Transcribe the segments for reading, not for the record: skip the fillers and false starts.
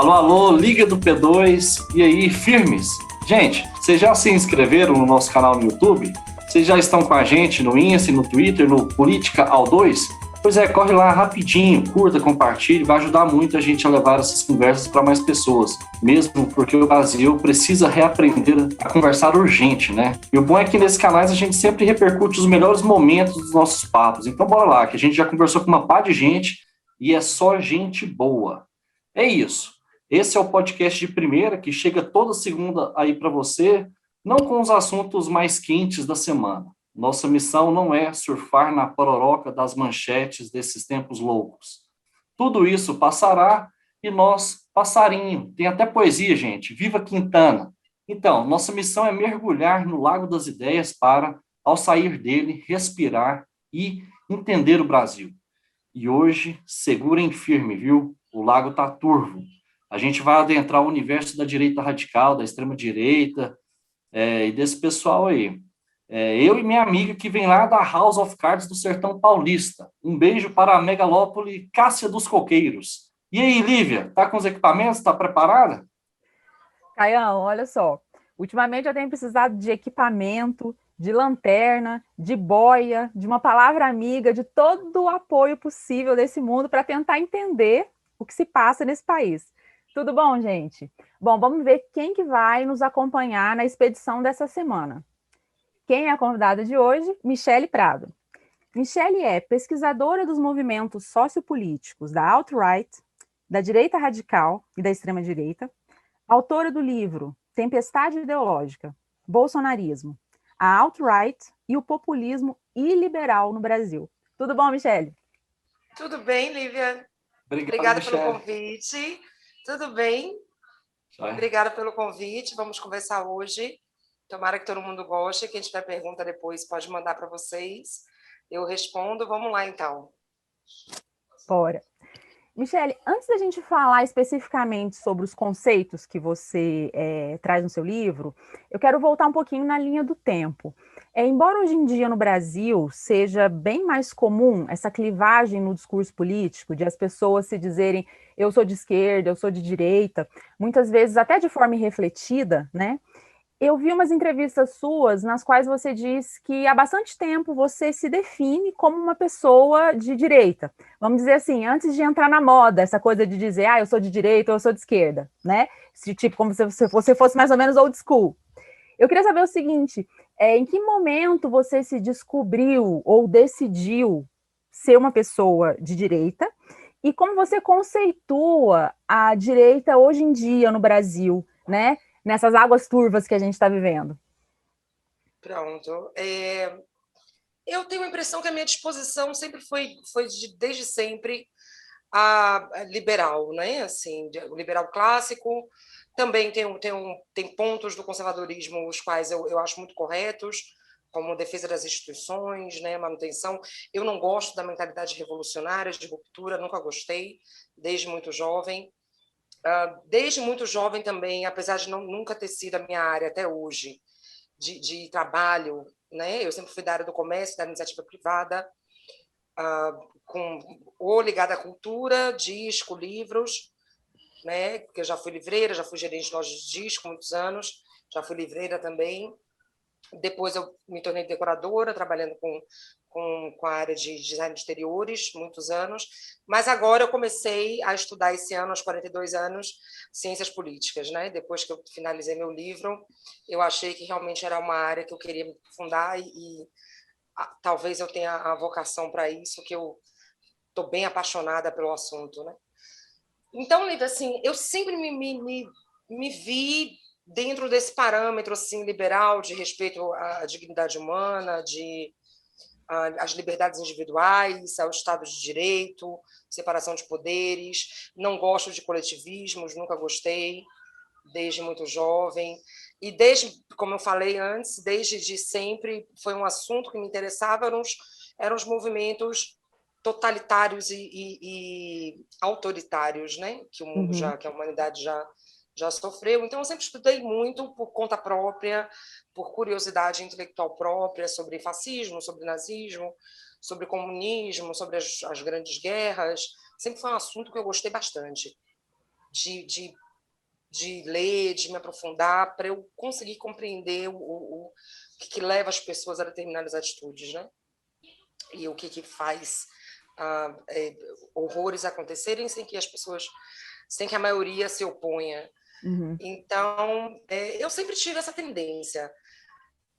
Alô, alô, Liga do P2, e aí, firmes? Gente, vocês já se inscreveram no nosso canal no YouTube? Vocês já estão com a gente no Insta, no Twitter, no Política ao 2? Pois é, corre lá rapidinho, curta, compartilhe, vai ajudar muito a gente a levar essas conversas para mais pessoas, mesmo porque o Brasil precisa reaprender a conversar urgente, né? E o bom é que nesses canais a gente sempre repercute os melhores momentos dos nossos papos, então bora lá, que a gente já conversou com uma pá de gente e é só gente boa. É isso. Esse é o podcast de primeira que chega toda segunda aí para você, não com os assuntos mais quentes da semana. Nossa missão não é surfar na pororoca das manchetes desses tempos loucos. Tudo isso passará e nós, passarinho. Tem até poesia, gente. Viva Quintana! Então, nossa missão é mergulhar no lago das ideias para, ao sair dele, respirar e entender o Brasil. E hoje, segurem firme, viu? O lago tá turvo. A gente vai adentrar o universo da direita radical, da extrema-direita, e desse pessoal aí. Eu e minha amiga que vem lá da House of Cards do Sertão Paulista. Um beijo para a megalópole Cássia dos Coqueiros. E aí, Lívia, tá com os equipamentos? Tá preparada? Caião, olha só. Ultimamente eu tenho precisado de equipamento, de lanterna, de boia, de uma palavra amiga, de todo o apoio possível desse mundo para tentar entender o que se passa nesse país. Tudo bom, gente? Bom, vamos ver quem que vai nos acompanhar na expedição dessa semana. Quem é a convidada de hoje? Michele Prado. Michele é pesquisadora dos movimentos sociopolíticos da alt-right, da direita radical e da extrema-direita, autora do livro Tempestade Ideológica, Bolsonarismo, a alt-right e o populismo iliberal no Brasil. Tudo bom, Michele? Tudo bem, Lívia? Obrigado, Obrigada pelo Michele. convite. Tudo bem? Obrigada pelo convite. Vamos conversar hoje. Tomara que todo mundo goste. Quem tiver pergunta depois pode mandar para vocês. Eu respondo. Vamos lá, então. Bora. Michele, antes da gente falar especificamente sobre os conceitos que você traz no seu livro, eu quero voltar um pouquinho na linha do tempo. Embora hoje em dia no Brasil seja bem mais comum essa clivagem no discurso político, de as pessoas se dizerem eu sou de esquerda, eu sou de direita, muitas vezes até de forma irrefletida, né? Eu vi umas entrevistas suas nas quais você diz que há bastante tempo você se define como uma pessoa de direita. Vamos dizer assim, antes de entrar na moda, essa coisa de dizer, eu sou de direita ou eu sou de esquerda, né? Tipo, como se você fosse mais ou menos old school. Eu queria saber o seguinte, em que momento você se descobriu ou decidiu ser uma pessoa de direita e como você conceitua a direita hoje em dia no Brasil, né? Nessas águas turvas que a gente está vivendo? Pronto. Eu tenho a impressão que a minha disposição sempre foi desde sempre, a liberal, né? Assim, o liberal clássico. Também tem pontos do conservadorismo os quais eu acho muito corretos, como defesa das instituições, né? Manutenção. Eu não gosto da mentalidade revolucionária, de ruptura, nunca gostei, desde muito jovem. Desde muito jovem também, apesar de nunca ter sido a minha área até hoje de trabalho, né? Eu sempre fui da área do comércio, da iniciativa privada, ou ligada à cultura, disco, livros, né? Porque eu já fui livreira, já fui gerente de loja de disco muitos anos, já fui livreira também. Depois eu me tornei decoradora, trabalhando com a área de design de exteriores, muitos anos. Mas agora eu comecei a estudar esse ano, aos 42 anos, ciências políticas, né? Depois que eu finalizei meu livro, eu achei que realmente era uma área que eu queria me aprofundar e talvez eu tenha a vocação para isso, que eu estou bem apaixonada pelo assunto, né? Então, Lívia, assim, eu sempre me vi dentro desse parâmetro assim liberal de respeito à dignidade humana, às liberdades individuais, ao Estado de Direito, separação de poderes. Não gosto de coletivismos, nunca gostei, desde muito jovem. E desde, como eu falei antes, desde sempre foi um assunto que me interessava, eram os movimentos totalitários e autoritários, né? Que o mundo que a humanidade já sofreu. Então, eu sempre estudei muito por conta própria, por curiosidade intelectual própria, sobre fascismo, sobre nazismo, sobre comunismo, sobre as grandes guerras. Sempre foi um assunto que eu gostei bastante. de, de, de ler, de me aprofundar, para eu conseguir compreender o que leva as pessoas a determinadas atitudes, né? E o que faz horrores acontecerem sem que as pessoas, sem que a maioria se oponha. Uhum. Então, eu sempre tive essa tendência.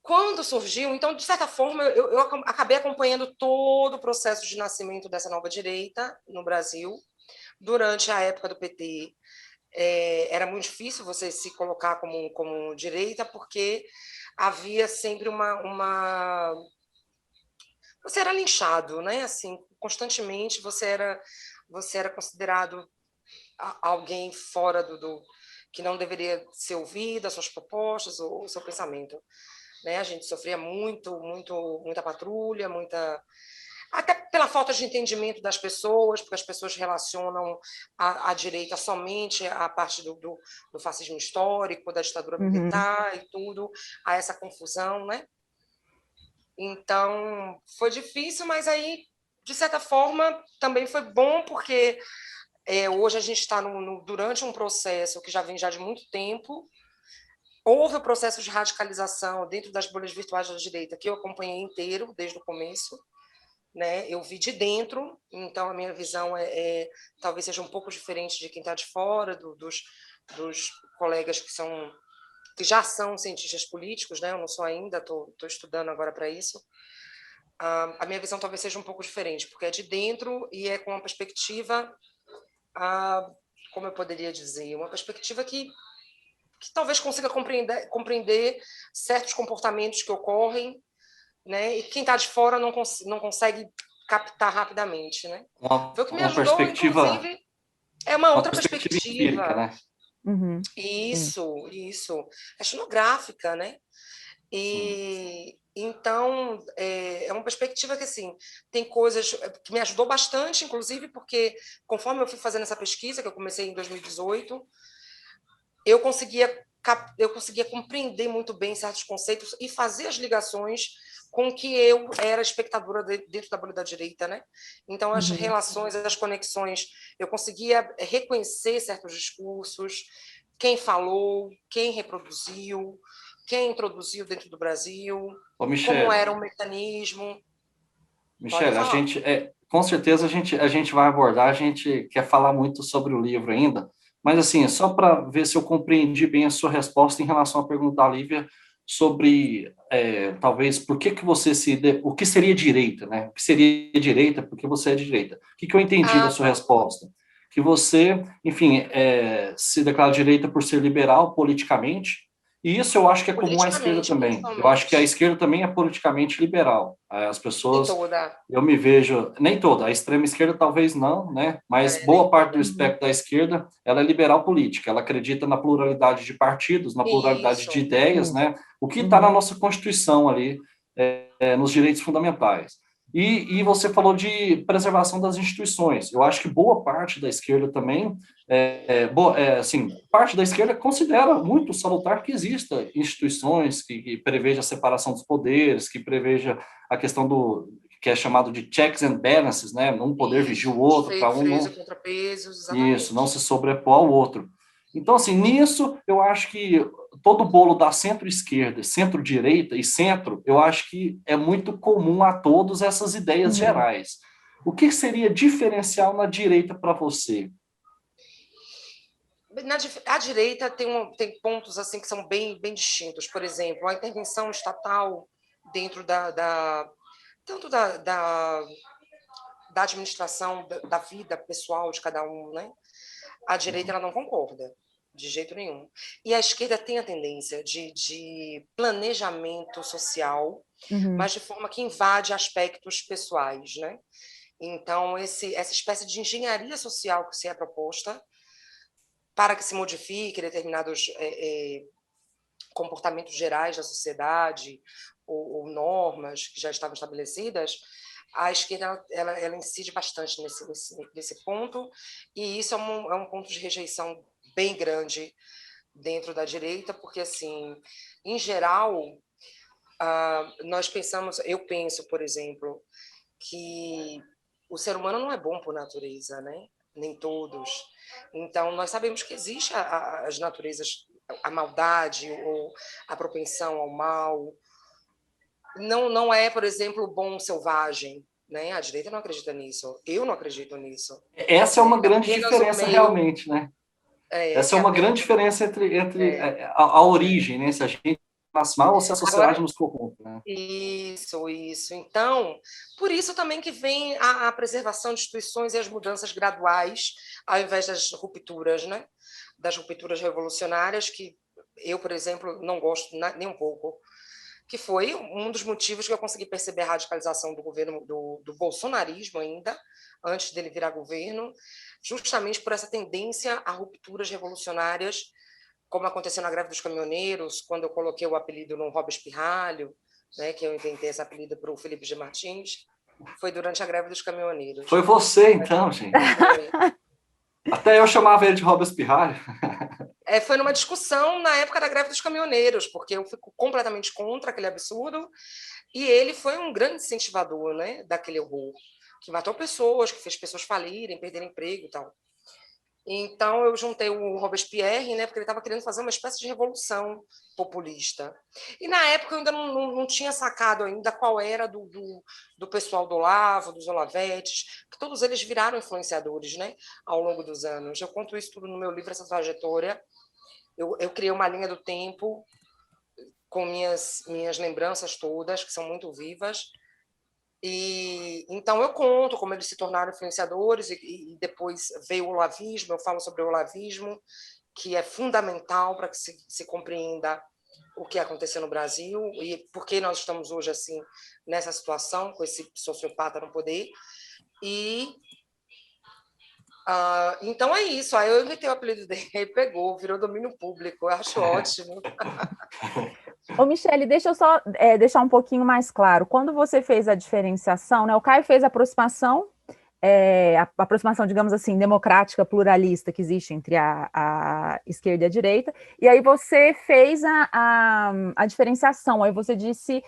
Quando surgiu, então, de certa forma, eu acabei acompanhando todo o processo de nascimento dessa nova direita no Brasil, durante a época do PT. Era muito difícil você se colocar como direita, porque havia sempre você era linchado, né? Assim, constantemente você era considerado alguém fora que não deveria ser ouvido, as suas propostas ou o seu pensamento, né? A gente sofria muita patrulha, até pela falta de entendimento das pessoas, porque as pessoas relacionam a direita somente à parte do fascismo histórico, da ditadura militar e tudo, a essa confusão, né? Então, foi difícil, mas aí, de certa forma, também foi bom, porque hoje a gente está durante um processo que já vem já de muito tempo. Houve o processo de radicalização dentro das bolhas virtuais da direita, que eu acompanhei inteiro, desde o começo. Né? Eu vi de dentro, então a minha visão talvez seja um pouco diferente de quem está de fora, dos colegas que já são cientistas políticos, né? Eu não sou ainda, estou estudando agora para isso. A minha visão talvez seja um pouco diferente, porque é de dentro e é com uma perspectiva, como eu poderia dizer, uma perspectiva que talvez consiga compreender certos comportamentos que ocorrem, né? E quem está de fora não consegue captar rapidamente, né? Foi o que me Uma ajudou, perspectiva, inclusive, é uma uma outra perspectiva empírica, perspectiva. né? Uhum. Isso. Etnográfica, né? Sim. E então é uma perspectiva que assim tem coisas que me ajudou bastante, inclusive porque conforme eu fui fazendo essa pesquisa que eu comecei em 2018, eu conseguia compreender muito bem certos conceitos e fazer as ligações com que eu era espectadora dentro da bolha da direita, né? Então as relações, as conexões, eu conseguia reconhecer certos discursos, quem falou, quem reproduziu, quem introduziu dentro do Brasil, Ô, como Michele, era o mecanismo. Pode Michele, falar. com certeza a gente vai abordar, a gente quer falar muito sobre o livro ainda, mas assim, só para ver se eu compreendi bem a sua resposta em relação à pergunta da Lívia sobre, talvez, por que que o que seria direita, né? O que seria direita, porque você é de direita. O que que eu entendi da Ah, sua tá. resposta? Que você, enfim, se declara direita por ser liberal politicamente, e isso eu acho que é comum à esquerda Politicamente, também. Eu acho que a principalmente. esquerda também é politicamente liberal. As Nem pessoas, toda. eu me vejo, nem toda, a extrema esquerda talvez não, né? Mas Nem boa parte do toda. espectro da esquerda, ela é liberal política, ela acredita na pluralidade de partidos, na pluralidade de Isso. ideias, né? O que está na Uhum. nossa Constituição ali, nos direitos fundamentais. E você falou de preservação das instituições. Eu acho que boa parte da esquerda também, assim, parte da esquerda considera muito salutar que exista instituições que preveja a separação dos poderes, que preveja a questão que é chamado de checks and balances, né? Um poder vigia o Isso, outro para um freio não, e contrapesos, isso, não exatamente. se sobrepor ao outro. Então, assim, nisso eu acho que todo o bolo da centro-esquerda, centro-direita e centro, eu acho que é muito comum a todos essas ideias Uhum. gerais. O que seria diferencial na direita para você? A direita tem pontos assim que são bem distintos. Por exemplo, a intervenção estatal dentro tanto da administração da vida pessoal de cada um, né? A direita ela não concorda de jeito nenhum. E a esquerda tem a tendência de planejamento social, Uhum. mas de forma que invade aspectos pessoais, né? Então, essa espécie de engenharia social que se é proposta para que se modifique determinados comportamentos gerais da sociedade ou normas que já estavam estabelecidas, a esquerda ela incide bastante nesse ponto, e isso é um ponto de rejeição bem grande dentro da direita, porque, assim, em geral, eu penso, por exemplo, que o ser humano não é bom por natureza, né? nem todos. Então, nós sabemos que existe as naturezas, a maldade ou a propensão ao mal. Não é, por exemplo, o bom selvagem, né? A direita não acredita nisso. Eu não acredito nisso. Essa é uma grande apenas o diferença meio. realmente, né? Essa é uma grande diferença entre a origem, né? Se a gente nasce mal ou se a sociedade Agora, nos corrompe, né? Isso. Então, por isso também que vem a preservação de instituições e as mudanças graduais, ao invés das rupturas, né? Das rupturas revolucionárias, que eu, por exemplo, não gosto nem um pouco, que foi um dos motivos que eu consegui perceber a radicalização do governo, do bolsonarismo ainda, antes dele virar governo, justamente por essa tendência a rupturas revolucionárias, como aconteceu na greve dos caminhoneiros, quando eu coloquei o apelido no Robes Pirralho, né, que eu inventei esse apelido para o Felipe G. Martins, foi durante a greve dos caminhoneiros. Foi você, então, gente. Até eu chamava ele de Robes Pirralho. Foi numa discussão na época da greve dos caminhoneiros, porque eu fico completamente contra aquele absurdo, e ele foi um grande incentivador, né, daquele horror, que matou pessoas, que fez pessoas falirem, perderem emprego e tal. Então, eu juntei o Robespierre, né, porque ele estava querendo fazer uma espécie de revolução populista. E, na época, eu ainda não tinha sacado ainda qual era do pessoal do Olavo, dos Olavetes, que todos eles viraram influenciadores, né, ao longo dos anos. Eu conto isso tudo no meu livro, essa trajetória. Eu criei uma linha do tempo com minhas lembranças todas, que são muito vivas. E então eu conto como eles se tornaram influenciadores e depois veio o olavismo. Eu falo sobre o olavismo, que é fundamental para que se compreenda o que aconteceu no Brasil e por que nós estamos hoje assim nessa situação com esse sociopata no poder. E então é isso. Aí eu inventei o apelido dele, pegou, virou domínio público. Eu acho ótimo. Ô, Michele, deixa eu só deixar um pouquinho mais claro. Quando você fez a diferenciação, né, o Caio fez a aproximação, digamos assim, democrática, pluralista que existe entre a esquerda e a direita, e aí você fez a diferenciação, aí você disse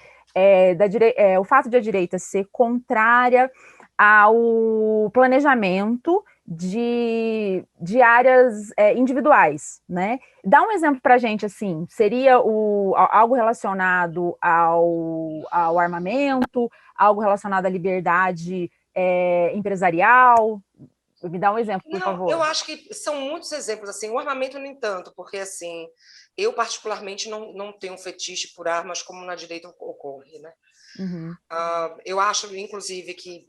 o fato de a direita ser contrária ao planejamento de áreas individuais, né? Dá um exemplo para a gente, assim, seria algo relacionado ao armamento, algo relacionado à liberdade empresarial? Me dá um exemplo, por favor. Eu acho que são muitos exemplos, assim, o armamento nem tanto, porque, assim, eu particularmente não tenho um fetiche por armas como na direita ocorre, né? Uhum. Eu acho, inclusive, que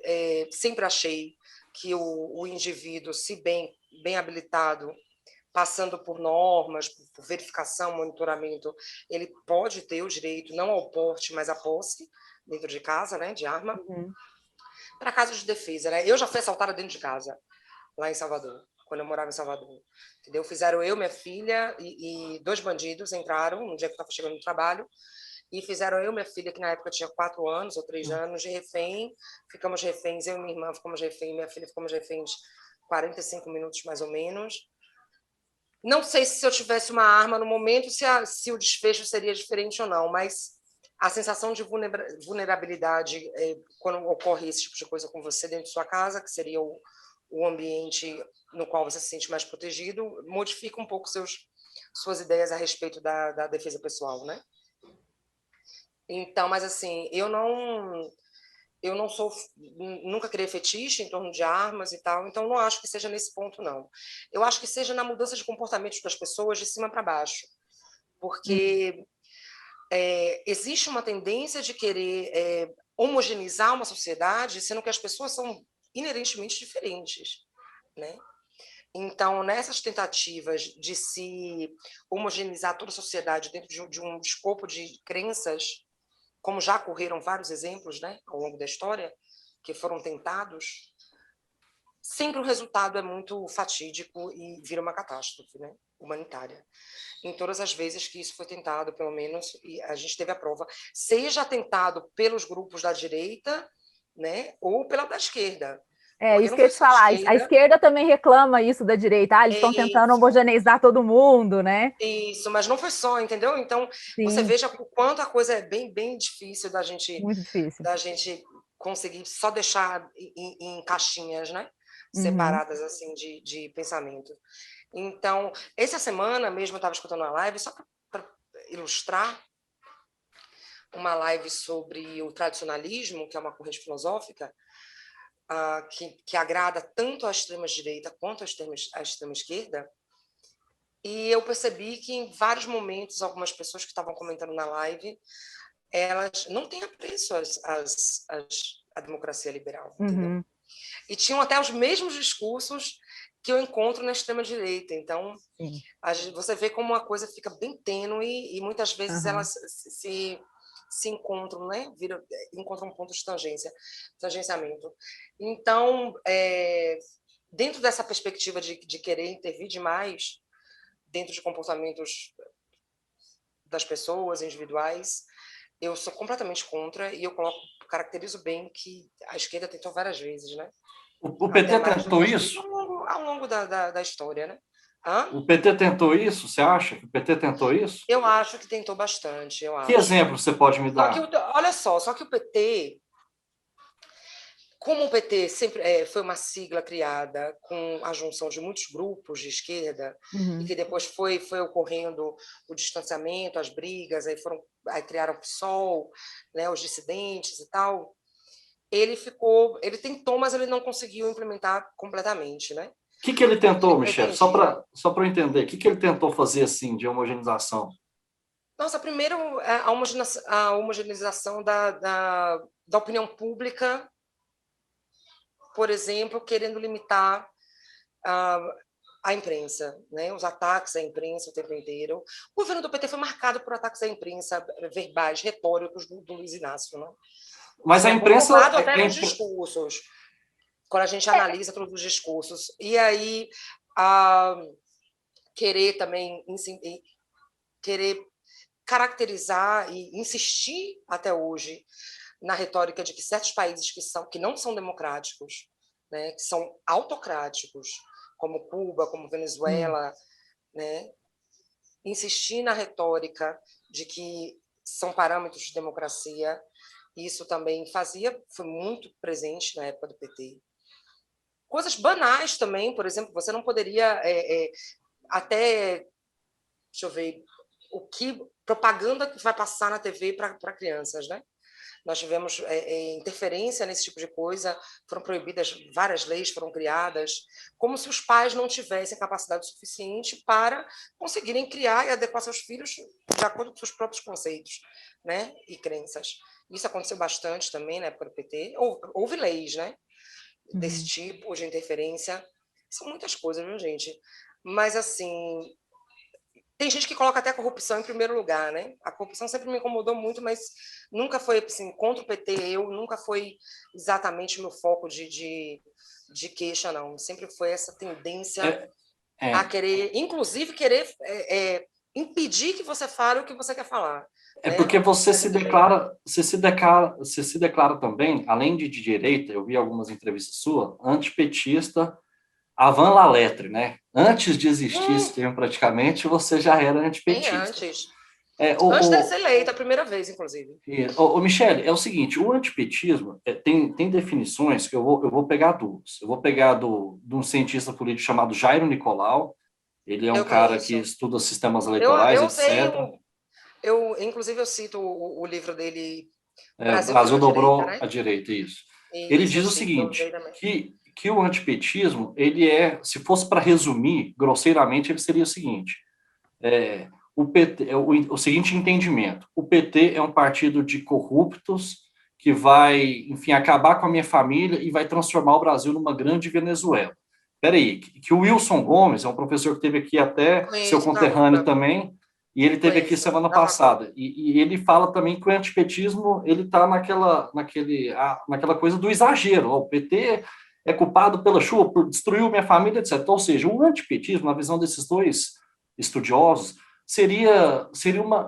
sempre achei que o indivíduo, se bem habilitado, passando por normas, por verificação, monitoramento, ele pode ter o direito não ao porte, mas à posse dentro de casa, né, de arma, para casos de defesa, né? Eu já fui assaltada dentro de casa, lá em Salvador, quando eu morava em Salvador, entendeu? Fizeram eu, minha filha e 2 bandidos entraram no dia que eu estava chegando no trabalho e fizeram eu, minha filha, que na época tinha 4 anos ou 3 anos, de refém. Ficamos reféns, eu e minha irmã ficamos refém, minha filha ficamos reféns 45 minutos mais ou menos. Não sei se eu tivesse uma arma no momento, se o desfecho seria diferente ou não, mas a sensação de vulnerabilidade quando ocorre esse tipo de coisa com você dentro de sua casa, que seria o ambiente no qual você se sente mais protegido, modifica um pouco suas ideias a respeito da defesa pessoal, né? Então, mas assim, eu não sou, nunca criei fetiche em torno de armas e tal, então não acho que seja nesse ponto, não. Eu acho que seja na mudança de comportamento das pessoas de cima para baixo, porque existe uma tendência de querer homogeneizar uma sociedade, sendo que as pessoas são inerentemente diferentes, né? Então, nessas tentativas de se homogeneizar toda a sociedade dentro de um escopo de crenças, como já ocorreram vários exemplos, né, ao longo da história, que foram tentados, sempre o resultado é muito fatídico e vira uma catástrofe, né, humanitária. Em todas as vezes que isso foi tentado, pelo menos, e a gente teve a prova, seja tentado pelos grupos da direita, né, ou pela da esquerda. Isso que eu ia te falar. A esquerda também reclama isso da direita. Eles estão tentando homogeneizar todo mundo, né? Isso, mas não foi só, entendeu? Então, sim, você veja o quanto a coisa é bem difícil da gente, muito difícil, da gente conseguir só deixar em caixinhas, né? separadas assim de pensamento. Então, essa semana mesmo eu estava escutando uma live, só para ilustrar, uma live sobre o tradicionalismo, que é uma corrente filosófica, que agrada tanto à extrema-direita quanto à extrema-esquerda. E eu percebi que, em vários momentos, algumas pessoas que estavam comentando na live, elas não têm apreço à democracia liberal, entendeu? E tinham até os mesmos discursos que eu encontro na extrema-direita. Então, você vê como uma coisa fica bem tênue e muitas vezes elas se encontram, né? Encontram um ponto de tangenciamento. Então, dentro dessa perspectiva de querer intervir demais dentro de comportamentos das pessoas individuais, eu sou completamente contra e eu caracterizo bem que a esquerda tentou várias vezes, né? O PT tentou isso? Ao longo da história, né? O PT tentou isso? Você acha que o PT tentou isso? Eu acho que tentou bastante, eu acho. Que exemplo você pode me dar? Olha só, só que o PT, como o PT sempre foi uma sigla criada com a junção de muitos grupos de esquerda, e que depois foi ocorrendo o distanciamento, as brigas, aí criaram o PSOL, né, os dissidentes e tal, ele tentou, mas ele não conseguiu implementar completamente, né? O que ele tentou, Michele? Só para eu entender, o que ele tentou fazer assim de homogeneização? Nossa, primeiro a homogeneização da opinião pública, por exemplo, querendo limitar a imprensa, né? Os ataques à imprensa o tempo inteiro. O governo do PT foi marcado por ataques à imprensa verbais, retóricos do Luiz Inácio, né? Mas a imprensa... até nos discursos, quando a gente analisa todos os discursos. E aí, querer também querer caracterizar e insistir até hoje na retórica de que certos países que não são democráticos, né, que são autocráticos, como Cuba, como Venezuela, né, insistir na retórica de que são parâmetros de democracia. Isso também foi muito presente na época do PT. Coisas banais também, por exemplo, você não poderia deixa eu ver, propaganda que vai passar na TV para crianças, né? Nós tivemos interferência nesse tipo de coisa, foram proibidas, várias leis foram criadas, como se os pais não tivessem capacidade suficiente para conseguirem criar e adequar seus filhos de acordo com seus próprios conceitos, né, e crenças. Isso aconteceu bastante também na época do PT. Houve leis, né, desse tipo de interferência. São muitas coisas, viu, gente? Mas, assim, tem gente que coloca até a corrupção em primeiro lugar, né? A corrupção sempre me incomodou muito, mas nunca foi assim, contra o PT, nunca foi exatamente meu foco de queixa, não. Sempre foi essa tendência a querer, inclusive, impedir que você fale o que você quer falar. Porque você se declara também, além de direita, eu vi algumas entrevistas suas, antipetista, avant la lettre, né? Antes de existir esse termo, praticamente, você já era antipetista. Antes. Antes de ser eleita, a primeira vez, inclusive. Michele, é o seguinte, o antipetismo tem definições que eu vou pegar duas. Eu vou pegar de um cientista político chamado Jairo Nicolau. Ele é um cara que estuda sistemas eleitorais, etc. Inclusive, eu cito o livro dele, Brasil dobrou à direita, isso. Ele diz o seguinte, que o antipetismo, ele se fosse para resumir, grosseiramente, ele seria o seguinte, o PT, o seguinte entendimento, o PT é um partido de corruptos que vai, enfim, acabar com a minha família e vai transformar o Brasil numa grande Venezuela. Espera aí, que o Wilson Gomes é um professor que teve aqui até, seu conterrâneo também, e ele teve aqui semana passada, e ele fala também que o antipetismo ele está naquela coisa do exagero. O PT é culpado pela chuva, por destruir minha família, etc. Ou seja, o antipetismo, na visão desses dois estudiosos, seria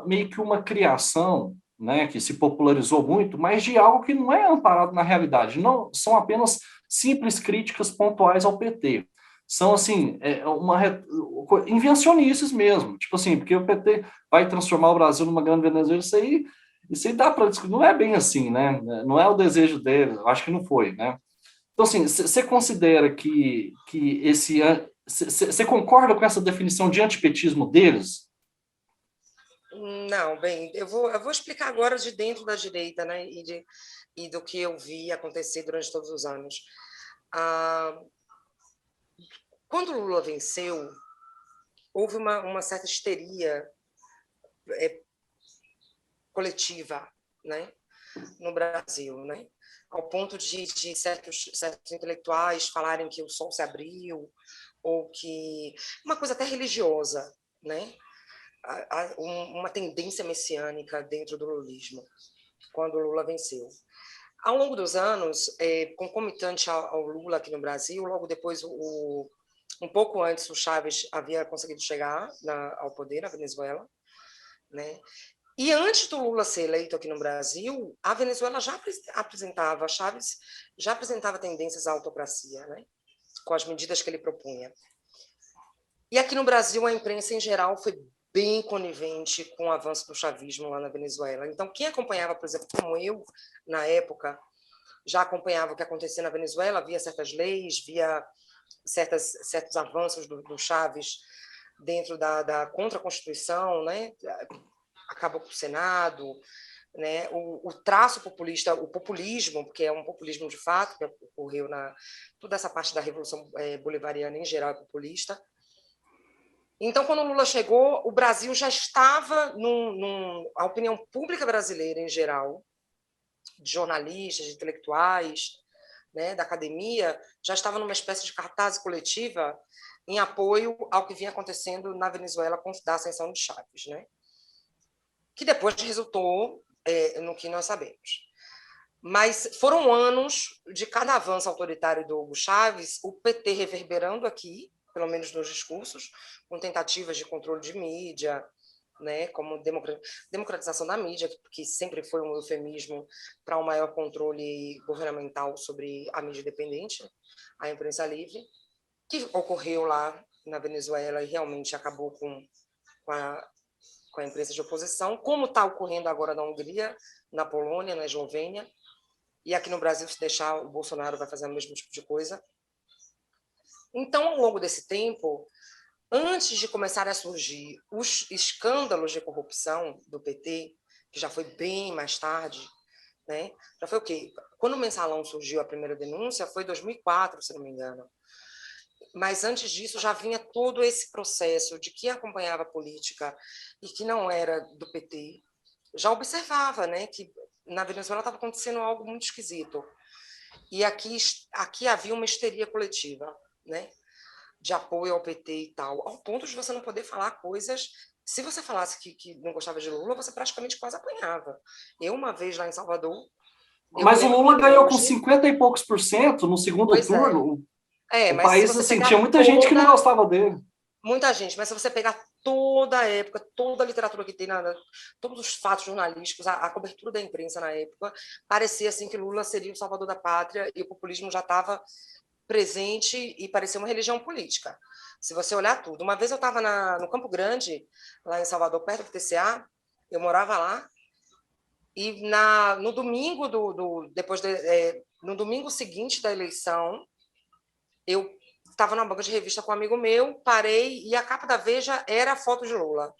meio que uma criação, né, que se popularizou muito, mas de algo que não é amparado na realidade. Não são apenas simples críticas pontuais ao PT. São, assim, invencionices mesmo. Tipo assim, porque o PT vai transformar o Brasil numa grande Venezuela, isso aí dá para discutir. Não é bem assim, né? Não é o desejo dele, acho que não foi, né? Então, assim, você considera que esse... Você concorda com essa definição de antipetismo deles? Não, bem, eu vou explicar agora de dentro da direita, né, e do que eu vi acontecer durante todos os anos. Ah, quando o Lula venceu, houve uma certa histeria coletiva, né, no Brasil, né, ao ponto de certos intelectuais falarem que o sol se abriu, ou que... Uma coisa até religiosa, né, uma tendência messiânica dentro do lulismo, quando o Lula venceu. Ao longo dos anos, concomitante ao Lula aqui no Brasil, logo depois, um pouco antes, o Chávez havia conseguido chegar ao poder na Venezuela, né? E antes do Lula ser eleito aqui no Brasil, a Venezuela já apresentava, Chávez já apresentava tendências à autocracia, né? Com as medidas que ele propunha. E aqui no Brasil, a imprensa em geral foi bem conivente com o avanço do chavismo lá na Venezuela. Então, quem acompanhava, por exemplo, como eu, na época, já acompanhava o que acontecia na Venezuela, via certas leis, via certos avanços do Chávez dentro da contra-constituição, né? Acabou com o Senado, né? O traço populista, o populismo, porque é um populismo de fato, que ocorreu toda essa parte da Revolução Bolivariana em geral é populista. Então, quando o Lula chegou, o Brasil já estava, a opinião pública brasileira em geral, de jornalistas, de intelectuais, né, da academia, já estava numa espécie de cartaz coletiva em apoio ao que vinha acontecendo na Venezuela com a ascensão de Chávez, né? Que depois resultou no que nós sabemos. Mas foram anos de cada avanço autoritário do Hugo Chávez, o PT reverberando aqui, pelo menos nos discursos, com tentativas de controle de mídia, né, como democratização da mídia, que sempre foi um eufemismo para um maior controle governamental sobre a mídia independente, a imprensa livre, que ocorreu lá na Venezuela e realmente acabou com a imprensa de oposição, como está ocorrendo agora na Hungria, na Polônia, na Eslovênia, e aqui no Brasil, se deixar, o Bolsonaro vai fazer o mesmo tipo de coisa. Então, ao longo desse tempo, antes de começar a surgir os escândalos de corrupção do PT, que já foi bem mais tarde, né? Já foi o quê? Quando o Mensalão surgiu, a primeira denúncia, foi em 2004, se não me engano. Mas antes disso já vinha todo esse processo de quem acompanhava a política e que não era do PT, já observava, né, que na Venezuela estava acontecendo algo muito esquisito. E aqui havia uma histeria coletiva, né, de apoio ao PT e tal, ao ponto de você não poder falar coisas. Se você falasse que não gostava de Lula, você praticamente quase apanhava. Eu, uma vez lá em Salvador... Mas o Lula ganhou com 50 e poucos por cento no segundo turno. O mas se país, você assim, pegar tinha muita gente que não gostava dele. Muita gente, mas se você pegar toda a época, toda a literatura que tem, todos os fatos jornalísticos, a cobertura da imprensa na época, parecia assim que Lula seria o salvador da pátria e o populismo já estava presente e parecia uma religião política. Se você olhar tudo. Uma vez eu estava no Campo Grande, lá em Salvador, perto do TCA, eu morava lá, e no domingo no domingo seguinte da eleição, eu estava numa banca de revista com um amigo meu, parei e a capa da Veja era a foto de Lula.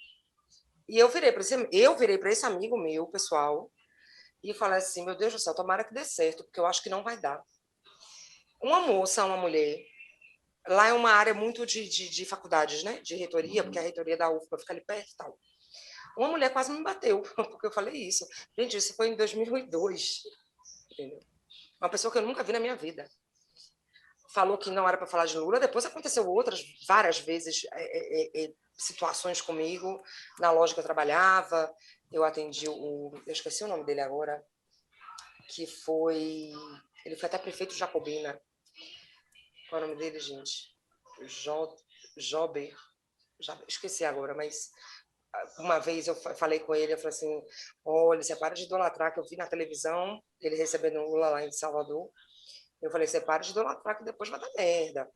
E eu virei para esse amigo meu, pessoal, e falei assim, meu Deus do céu, tomara que dê certo, porque eu acho que não vai dar. Uma mulher, lá é uma área muito de faculdades, né, de reitoria, porque a reitoria da UFBA fica ali perto e tal. Uma mulher quase me bateu, porque eu falei isso. Gente, isso foi em 2002, entendeu? Uma pessoa que eu nunca vi na minha vida. Falou que não era para falar de Lula, depois aconteceu várias vezes, situações comigo, na loja que eu trabalhava, eu atendi eu esqueci o nome dele agora, ele foi até prefeito de Jacobina. Qual é o nome dele, gente? Jober, já esqueci agora, mas uma vez eu falei com ele, eu falei assim, olha, você para de idolatrar, que eu vi na televisão, ele recebendo Lula lá em Salvador. Eu falei, você para de idolatrar que depois vai dar merda.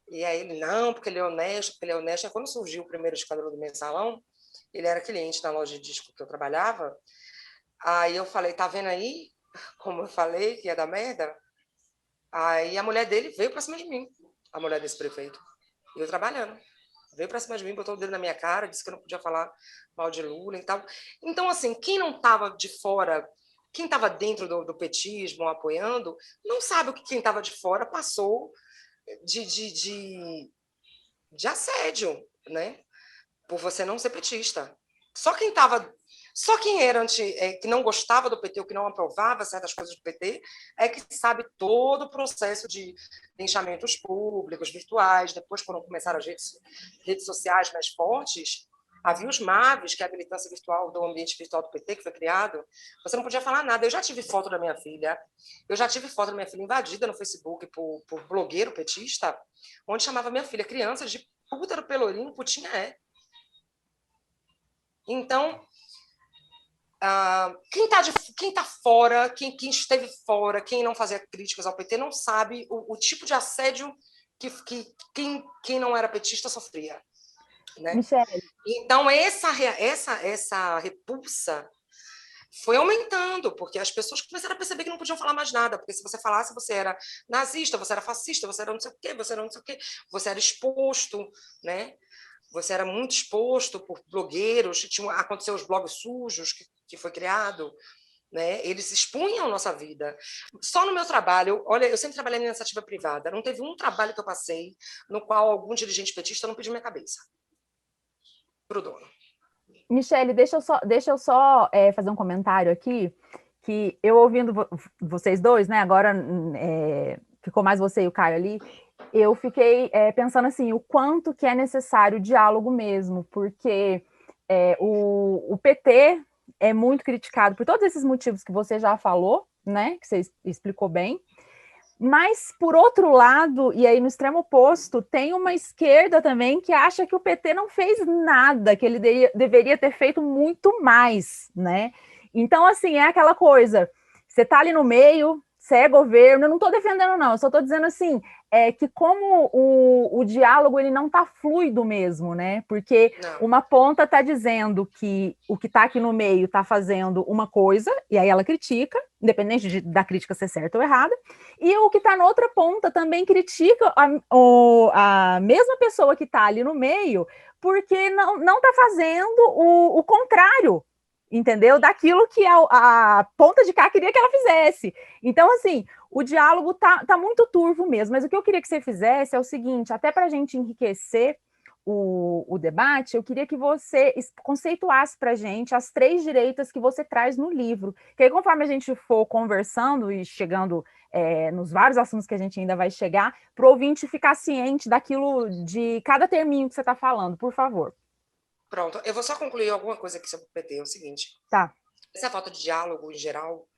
E aí ele, não, porque ele é honesto, porque ele é honesto. Aí quando surgiu o primeiro escândalo do Mensalão, ele era cliente na loja de disco que eu trabalhava. Aí eu falei, tá vendo aí como eu falei que ia dar merda? Aí a mulher dele veio para cima de mim, a mulher desse prefeito. E eu trabalhando. Veio para cima de mim, botou o dedo na minha cara, disse que eu não podia falar mal de Lula e tal. Então, assim, quem não estava de fora, quem estava dentro do petismo, apoiando, não sabe o que quem estava de fora passou de assédio, né? Por você não ser petista. Só quem estava, só quem era que não gostava do PT ou que não aprovava certas coisas do PT é que sabe todo o processo de linchamentos públicos, virtuais. Depois, quando começaram as redes sociais mais fortes, havia os MAVs, que é a militância virtual do ambiente virtual do PT, que foi criado. Você não podia falar nada. Eu já tive foto da minha filha, invadida no Facebook por blogueiro petista, onde chamava minha filha criança de puta do Pelourinho, putinha é. Então, quem tá fora, quem esteve fora, quem não fazia críticas ao PT, não sabe o tipo de assédio que quem não era petista sofria. Né? Michele. Então, essa repulsa foi aumentando, porque as pessoas começaram a perceber que não podiam falar mais nada, porque se você falasse, você era nazista, você era fascista, você era não sei o quê, você era exposto, né? Você era muito exposto por blogueiros, aconteceu os blogs sujos que foi criado, né? Eles expunham nossa vida. Só no meu trabalho, olha, eu sempre trabalhei na iniciativa privada, não teve um trabalho que eu passei no qual algum dirigente petista não pediu minha cabeça para o dono. Michele, deixa eu só fazer um comentário aqui, que eu ouvindo vocês dois, né? Agora ficou mais você e o Caio ali. Eu fiquei pensando assim, o quanto que é necessário o diálogo mesmo, porque o PT é muito criticado por todos esses motivos que você já falou, né? Que você explicou bem. Mas, por outro lado, e aí no extremo oposto, tem uma esquerda também que acha que o PT não fez nada, que ele deveria ter feito muito mais, né? Então, assim, é aquela coisa, você tá ali no meio, você é governo, eu não estou defendendo não, eu só estou dizendo assim, que como o diálogo ele não está fluido mesmo, né? Porque uma ponta está dizendo que o que está aqui no meio está fazendo uma coisa, e aí ela critica, independente da crítica ser certa ou errada, e o que está na outra ponta também critica a mesma pessoa que está ali no meio, porque não está fazendo o contrário, entendeu? Daquilo que a ponta de cá queria que ela fizesse. Então, assim, o diálogo tá muito turvo mesmo, mas o que eu queria que você fizesse é o seguinte, até para a gente enriquecer o debate, eu queria que você conceituasse para a gente as 3 direitas que você traz no livro, que aí conforme a gente for conversando e chegando nos vários assuntos que a gente ainda vai chegar, para o ouvinte ficar ciente daquilo de cada terminho que você está falando, por favor. Pronto, eu vou só concluir alguma coisa aqui sobre o PT, é o seguinte. Tá. Essa falta de diálogo, em geral,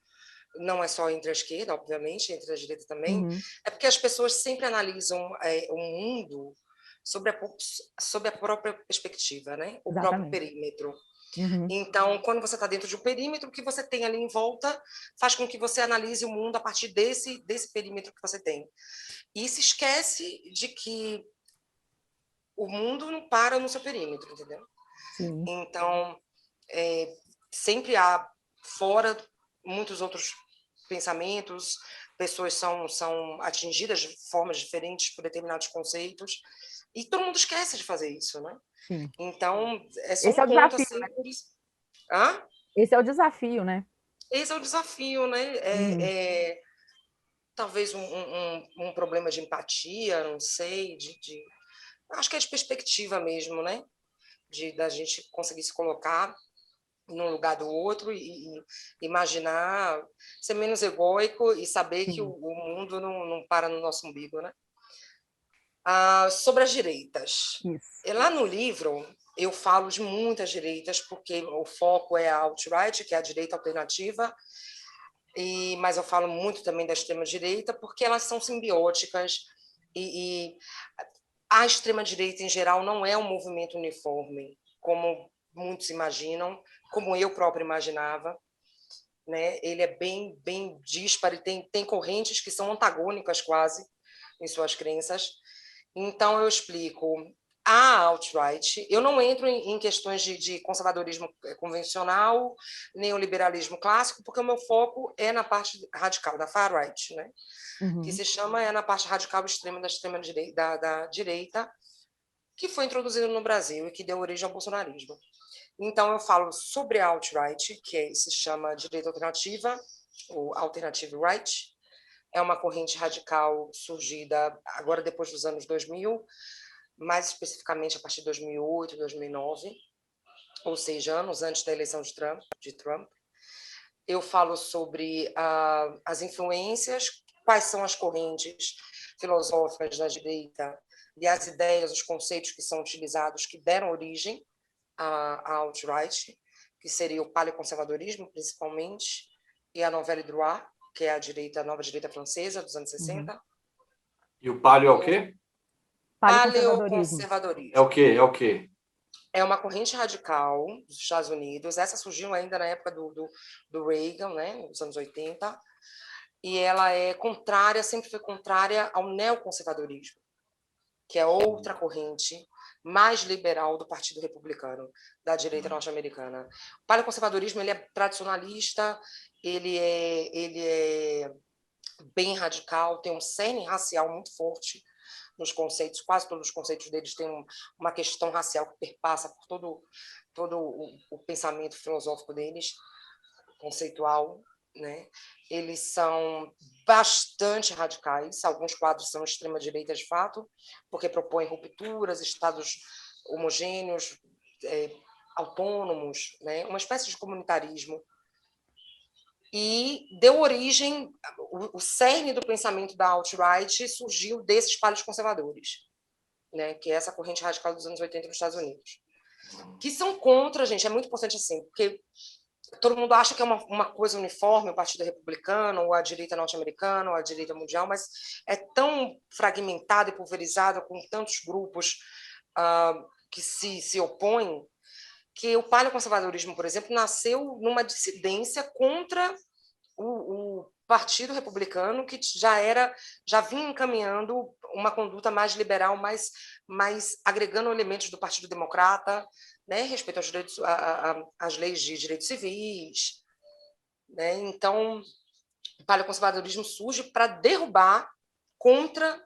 não é só entre a esquerda, obviamente, entre a direita também, é porque as pessoas sempre analisam o mundo sob a própria perspectiva, né? O próprio perímetro. Então, quando você está dentro de um perímetro, o que você tem ali em volta faz com que você analise o mundo a partir desse perímetro que você tem. E se esquece de que o mundo não para no seu perímetro, entendeu? Sim. Então, sempre há fora muitos outros pensamentos, pessoas são atingidas de formas diferentes por determinados conceitos, e todo mundo esquece de fazer isso, né? Sim. Então, é só Esse é o ponto desafio, assim. né? Hã? Esse é o desafio, né? Esse é o desafio, né? Talvez um problema de empatia, não sei, acho que é de perspectiva mesmo, né? Da gente conseguir se colocar num lugar do outro e imaginar, ser menos egóico e saber que o mundo não para no nosso umbigo, né? Sobre as direitas. Isso. Lá no livro, eu falo de muitas direitas, porque o foco é a alt-right, que é a direita alternativa, mas eu falo muito também da extrema-direita, porque elas são simbióticas e a extrema-direita, em geral, não é um movimento uniforme, como muitos imaginam, como eu próprio imaginava, né? Ele é bem dísparo, tem correntes que são antagônicas quase em suas crenças. Então, eu explico. a alt-right, eu não entro em questões de conservadorismo convencional, nem o liberalismo clássico, porque o meu foco é na parte radical, da far-right, né? Que se chama na parte radical extrema da extrema-direita, da direita, que foi introduzido no Brasil e que deu origem ao bolsonarismo. Então, eu falo sobre a alt-right, que se chama direita alternativa, ou alternative right. É uma corrente radical surgida agora depois dos anos 2000, mais especificamente a partir de 2008, 2009, ou seja, anos antes da eleição de Trump. Eu falo sobre as influências, quais são as correntes filosóficas da direita e as ideias, os conceitos que são utilizados, que deram origem à alt-right, que seria o paleoconservadorismo, principalmente, e a Nouvelle Droite, que é a nova direita francesa dos anos 60. E o paleo é o quê? Paleoconservadorismo. É o quê? É o quê? É uma corrente radical dos Estados Unidos. Essa surgiu ainda na época do Reagan, né, nos anos 80. E ela é contrária, sempre foi contrária ao neoconservadorismo, que é outra corrente mais liberal do Partido Republicano, da direita norte-americana. O paleoconservadorismo ele é tradicionalista, ele é bem radical, tem um cerne racial muito forte nos conceitos, quase todos os conceitos deles têm uma questão racial que perpassa por todo o pensamento filosófico deles, conceitual, né? Eles são bastante radicais, alguns quadros são extrema-direita de fato, porque propõem rupturas, estados homogêneos, autônomos, né? Uma espécie de comunitarismo. E deu origem, o cerne do pensamento da alt-right surgiu desses palos conservadores, né? Que é essa corrente radical dos anos 80 nos Estados Unidos. Que são contra, gente, é muito importante assim, porque todo mundo acha que é uma coisa uniforme, o Partido Republicano, ou a direita norte-americana, ou a direita mundial, mas é tão fragmentado e pulverizado, com tantos grupos que se opõem, que o paleoconservadorismo, por exemplo, nasceu numa dissidência contra o Partido Republicano, que já vinha encaminhando uma conduta mais liberal, mais agregando elementos do Partido Democrata, né, respeito aos direitos, às leis de direitos civis, né? Então, o paleoconservadorismo surge para derrubar contra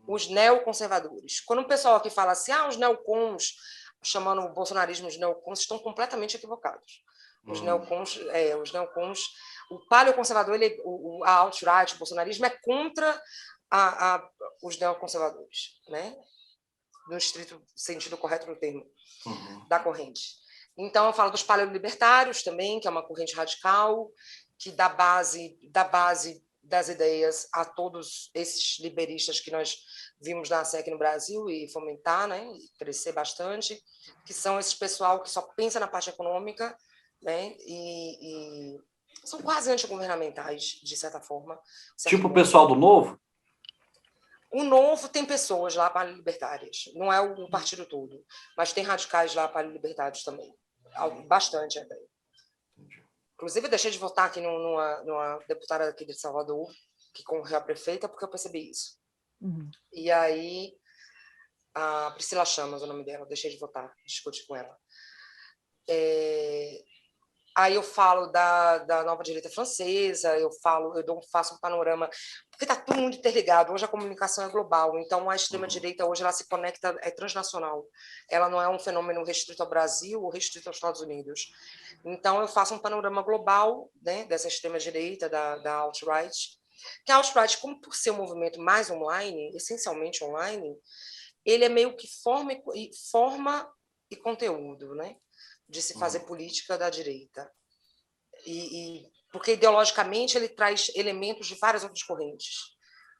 os neoconservadores. Quando o pessoal aqui fala assim, os neocons, chamando o bolsonarismo de neocons, estão completamente equivocados. Os neocons, o paleoconservador, a alt-right, o bolsonarismo é contra os neoconservadores, né? No estrito sentido correto do termo, da corrente. Então, eu falo dos paleolibertários também, que é uma corrente radical, que dá base das ideias a todos esses liberistas que nós vimos nascer aqui no Brasil e fomentar, né, e crescer bastante, que são esse pessoal que só pensa na parte econômica, né, e são quase antigovernamentais, de certa forma. Tipo o pessoal do Novo? O Novo tem pessoas lá para libertárias, não é o partido todo, mas tem radicais lá para libertários também, bastante até. Inclusive, eu deixei de votar aqui numa deputada aqui de Salvador, que concorreu a prefeita, porque eu percebi isso. E aí, a Priscila Chamas, o nome dela, eu deixei de votar, discutir com ela. Aí eu falo da nova direita francesa, faço um panorama, porque está tudo muito interligado. Hoje a comunicação é global, então a extrema-direita hoje ela se conecta, é transnacional. Ela não é um fenômeno restrito ao Brasil ou restrito aos Estados Unidos. Então eu faço um panorama global, né, dessa extrema-direita, da alt-right, que a alt-right, como por ser um movimento mais online, essencialmente online, ele é meio que forma e conteúdo, né? De se fazer política da direita. Porque, ideologicamente, ele traz elementos de várias outras correntes.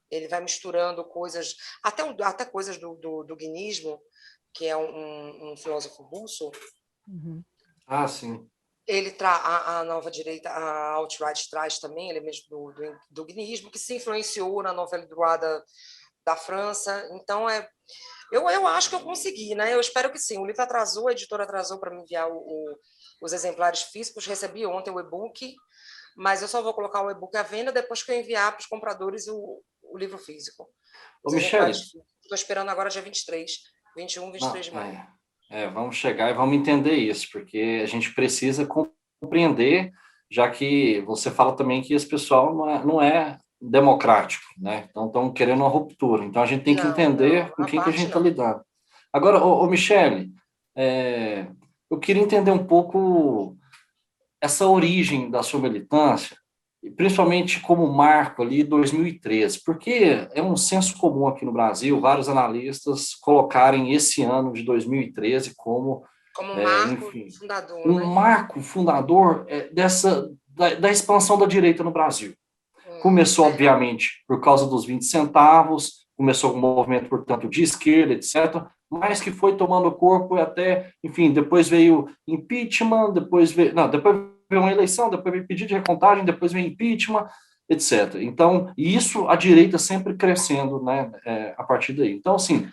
Ele vai misturando coisas, até coisas do guinismo, que é um filósofo russo. Sim. A nova direita, a alt-right, traz também elementos do guinismo, que se influenciou na Nouvelle Droite da França. Então, eu acho que eu consegui, né? Eu espero que sim. O livro atrasou, a editora atrasou para me enviar os exemplares físicos. Recebi ontem o e-book, mas eu só vou colocar o e-book à venda depois que eu enviar para os compradores o livro físico. Ô, Michele, estou esperando agora dia 23 21, Não, 23 de maio. vamos chegar e vamos entender isso, porque a gente precisa compreender, já que você fala também que esse pessoal não é democrático, né? Então estão querendo uma ruptura. Então a gente tem que Não, entender não, com a quem que a gente parte está não. lidando. Agora, Michele, eu queria entender um pouco essa origem da sua militância, e principalmente como marco ali 2013, porque é um senso comum aqui no Brasil, vários analistas colocarem esse ano de 2013 como, Como marco enfim, fundador, um né? marco fundador da expansão da direita no Brasil. Começou, Verdade. obviamente, por causa dos 20 centavos, começou um movimento, portanto, de esquerda, etc., mas que foi tomando corpo e até, enfim, depois veio impeachment, depois veio uma eleição, depois veio pedido de recontagem, depois veio impeachment, etc. Então, e isso a direita sempre crescendo, né, a partir daí. Então, assim,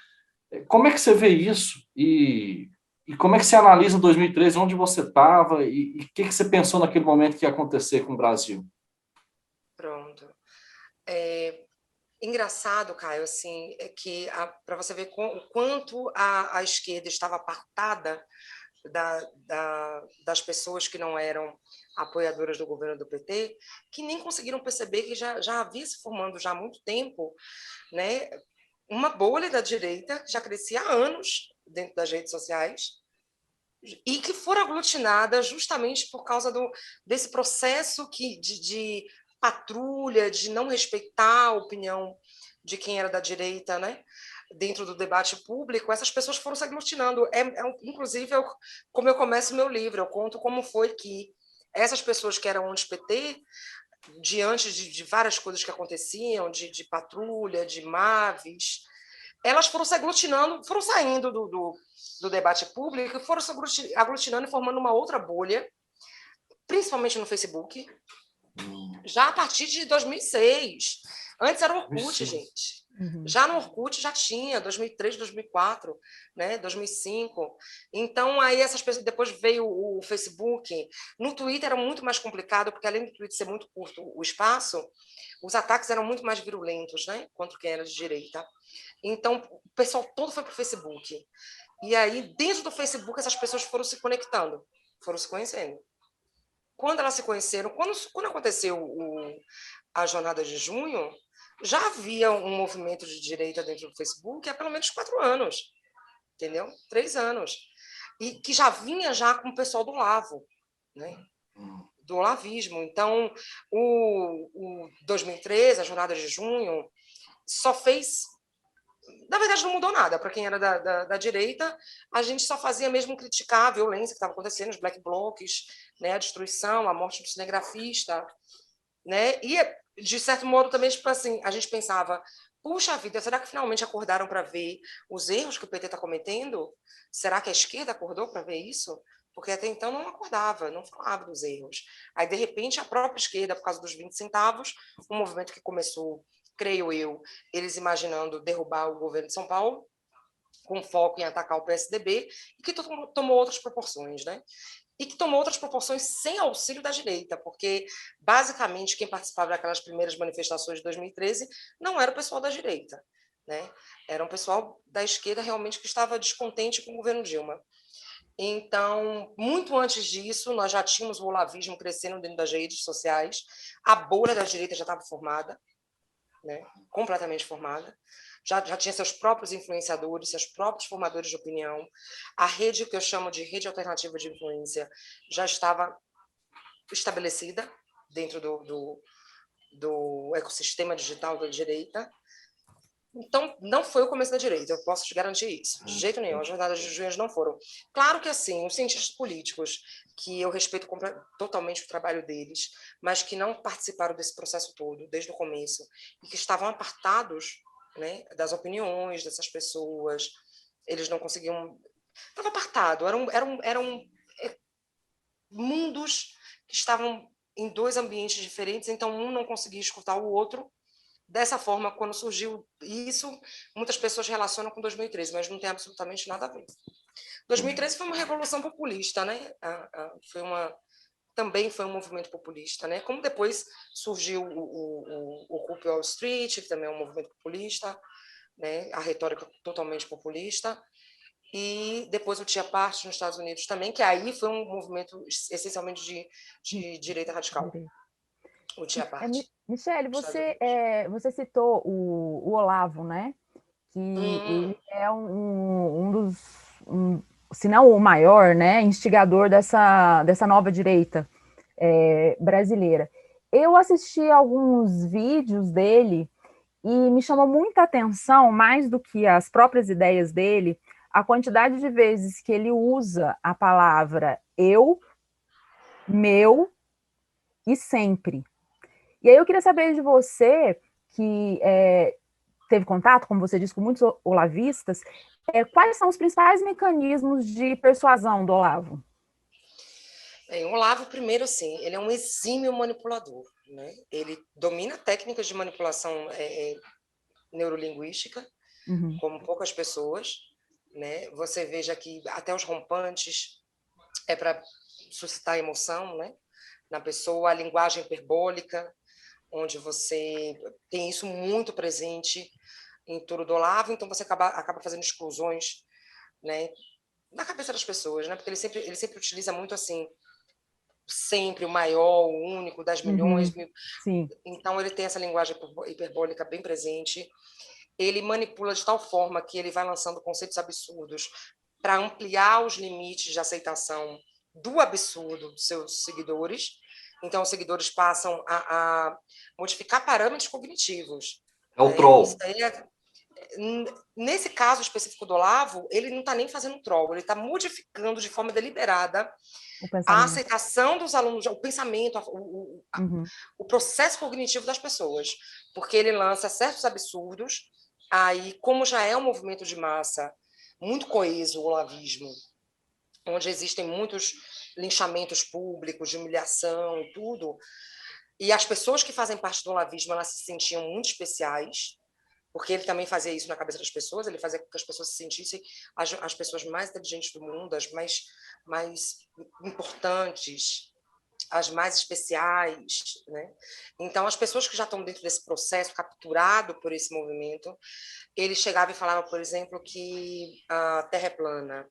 como é que você vê isso e como é que você analisa 2013, onde você estava e o que você pensou naquele momento que ia acontecer com o Brasil? Pronto. É, engraçado, Caio, assim, é que para você ver o quanto a esquerda estava apartada das pessoas que não eram apoiadoras do governo do PT, que nem conseguiram perceber que já havia se formando já há muito tempo, né, uma bolha da direita que já crescia há anos dentro das redes sociais e que foram aglutinadas justamente por causa desse processo de patrulha, de não respeitar a opinião de quem era da direita, né? Dentro do debate público, essas pessoas foram se aglutinando. Inclusive, como eu começo o meu livro, eu conto como foi que essas pessoas que eram anti-PT, diante de várias coisas que aconteciam, de patrulha, de Maves, elas foram se aglutinando, foram saindo do debate público e foram se aglutinando e formando uma outra bolha, principalmente no Facebook, já a partir de 2006. Antes era o Orkut, gente. Uhum. Já no Orkut já tinha, 2003, 2004, né, 2005. Então, aí essas pessoas, depois veio o Facebook. No Twitter era muito mais complicado, porque além do Twitter ser muito curto o espaço, os ataques eram muito mais virulentos, né, contra quem era de direita. Então, o pessoal todo foi para o Facebook. E aí, dentro do Facebook, essas pessoas foram se conectando, foram se conhecendo. Quando elas se conheceram, quando aconteceu a jornada de junho, já havia um movimento de direita dentro do Facebook há pelo menos 4 anos, entendeu? 3 anos. E que já vinha já com o pessoal do Lavo, né? Do lavismo. Então, o 2013, a jornada de junho, só fez. Na verdade, não mudou nada. Para quem era da direita, a gente só fazia mesmo criticar a violência que estava acontecendo, os black blocs, né, a destruição, a morte do cinegrafista, né? E, de certo modo, também, tipo assim, a gente pensava, puxa vida, será que finalmente acordaram para ver os erros que o PT está cometendo? Será que a esquerda acordou para ver isso? Porque até então não acordava, não falava dos erros. Aí, de repente, a própria esquerda, por causa dos 20 centavos, um movimento que começou, creio eu, eles imaginando derrubar o governo de São Paulo, com foco em atacar o PSDB, e que tomou outras proporções, né? E que tomou outras proporções sem auxílio da direita, porque, basicamente, quem participava daquelas primeiras manifestações de 2013 não era o pessoal da direita, né? Era um pessoal da esquerda realmente que estava descontente com o governo Dilma. Então, muito antes disso, nós já tínhamos o olavismo crescendo dentro das redes sociais, a bolha da direita já estava formada, né? Completamente formada. Já tinha seus próprios influenciadores, seus próprios formadores de opinião. A rede que eu chamo de rede alternativa de influência já estava estabelecida dentro do ecossistema digital da direita. Então, não foi o começo da direita, eu posso te garantir isso. De jeito nenhum, as jornadas de junho não foram. Claro que, assim, os cientistas políticos, que eu respeito totalmente o trabalho deles, mas que não participaram desse processo todo, desde o começo, e que estavam apartados, né, das opiniões dessas pessoas, eles não conseguiam... Estava apartado, eram mundos que estavam em dois ambientes diferentes, então um não conseguia escutar o outro. Dessa forma, quando surgiu isso, muitas pessoas relacionam com 2013, mas não tem absolutamente nada a ver. 2013 foi uma revolução populista, né? Também foi um movimento populista, né? Como depois surgiu o Occupy Wall Street, que também é um movimento populista, né? A retórica totalmente populista. e depois o Tia Parte nos Estados Unidos também, que aí foi um movimento essencialmente de direita radical, o Tia Parte. Michele, nos Estados você, Unidos. você citou o Olavo, né? Que Hum, ele é um dos, se não o maior, né, instigador dessa nova direita brasileira. Eu assisti alguns vídeos dele e me chamou muita atenção, mais do que as próprias ideias dele, a quantidade de vezes que ele usa a palavra eu, meu e sempre. E aí eu queria saber de você, que teve contato, como você disse, com muitos olavistas, quais são os principais mecanismos de persuasão do Olavo? Bem, o Olavo, primeiro, assim, ele é um exímio manipulador, né? Ele domina técnicas de manipulação neurolinguística, Uhum. como poucas pessoas, né? Você veja que até os rompantes é para suscitar emoção, né? Na pessoa, a linguagem hiperbólica, onde você tem isso muito presente em tudo do Olavo, então você acaba fazendo exclusões, né? Na cabeça das pessoas, né? Porque ele sempre utiliza muito assim, sempre o maior, o único, das milhões. Uhum. Sim. Então ele tem essa linguagem hiperbólica bem presente. Ele manipula de tal forma que ele vai lançando conceitos absurdos para ampliar os limites de aceitação do absurdo dos seus seguidores. Então, os seguidores passam a modificar parâmetros cognitivos. É o Né? Isso troll. aí nesse caso específico do Olavo, ele não está nem fazendo troll, ele está modificando de forma deliberada O a pensamento. aceitação dos alunos, o pensamento, Uhum. o processo cognitivo das pessoas, porque ele lança certos absurdos. Aí, como já é um movimento de massa muito coeso, o olavismo, onde existem muitos linchamentos públicos, de humilhação e tudo, e as pessoas que fazem parte do olavismo, elas se sentiam muito especiais, porque ele também fazia isso na cabeça das pessoas, ele fazia com que as pessoas se sentissem as pessoas mais inteligentes do mundo, as mais importantes, as mais especiais, né? Então, as pessoas que já estão dentro desse processo, capturado por esse movimento, ele chegava e falava, por exemplo, que a Terra é plana.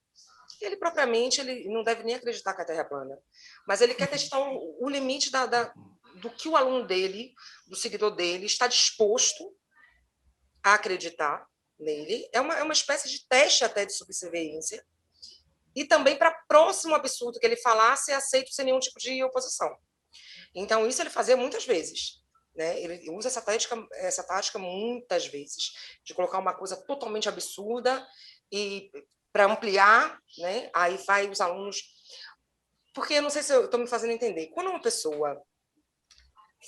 Ele propriamente ele não deve nem acreditar que a Terra é plana, mas ele quer testar o limite do que o aluno dele, do seguidor dele, está disposto a acreditar nele. É uma espécie de teste até de subserviência. E também para próximo absurdo que ele falasse, é aceito sem nenhum tipo de oposição. Então, isso ele fazia muitas vezes. Né? Ele usa essa tática muitas vezes, de colocar uma coisa totalmente absurda e para ampliar, né? Aí vai os alunos. Porque eu não sei se eu estou me fazendo entender. Quando uma pessoa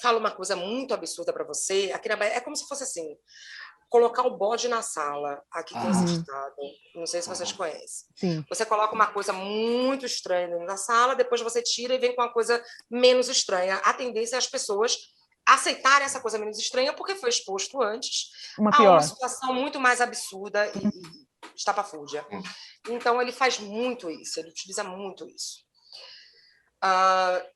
fala uma coisa muito absurda para você, aqui na Bahia, é como se fosse assim: colocar o bode na sala. Aqui tem esse Aham, ditado. Não sei se vocês aham. conhecem. Sim. Você coloca uma coisa muito estranha dentro da sala, depois você tira e vem com uma coisa menos estranha. A tendência é as pessoas aceitarem essa coisa menos estranha porque foi exposto antes Uma a uma pior. situação muito mais absurda e estapafúrdia. Então, ele faz muito isso, ele utiliza muito isso.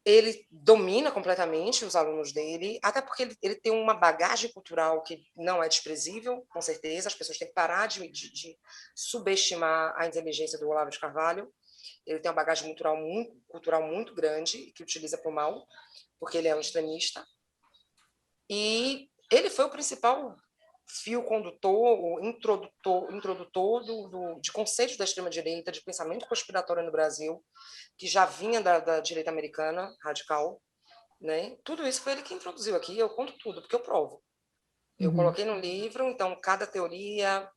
Ele domina completamente os alunos dele, até porque ele tem uma bagagem cultural que não é desprezível, com certeza. As pessoas têm que parar de subestimar a inteligência do Olavo de Carvalho. Ele tem uma bagagem cultural muito grande, que utiliza para o mal, porque ele é um extremista. E ele foi o principal fio condutor, o introdutor de conceitos da extrema-direita, de pensamento conspiratório no Brasil, que já vinha da direita americana radical. Né? Tudo isso foi ele que introduziu aqui. Eu conto tudo, porque eu provo. Eu Uhum. coloquei no livro, então, cada teoria,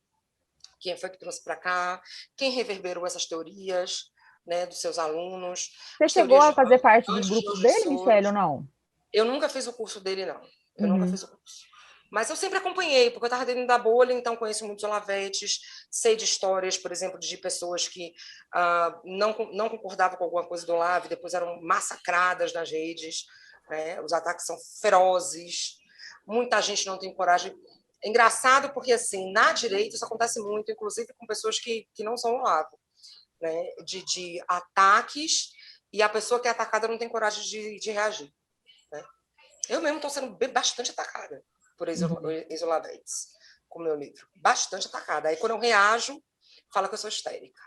quem foi que trouxe para cá, quem reverberou essas teorias, né, dos seus alunos, Você as chegou teorias a fazer parte dos antes de grupos Jorge dele, Michele, ou Soros. não? Eu nunca fiz o curso dele, não. Eu nunca Uhum. fiz o curso. Mas eu sempre acompanhei, porque eu estava dentro da bolha, então conheço muitos olavetes, sei de histórias, por exemplo, de pessoas que não concordavam com alguma coisa do Olavo e depois eram massacradas nas redes. Né? Os ataques são ferozes, muita gente não tem coragem. É engraçado porque, assim, na direita isso acontece muito, inclusive com pessoas que não são Olavo, né? De ataques, e a pessoa que é atacada não tem coragem de reagir. Né? Eu mesmo estou sendo bastante atacada por Uhum. ex-olavetes com o meu livro. Bastante atacada. Aí, quando eu reajo, fala que eu sou histérica.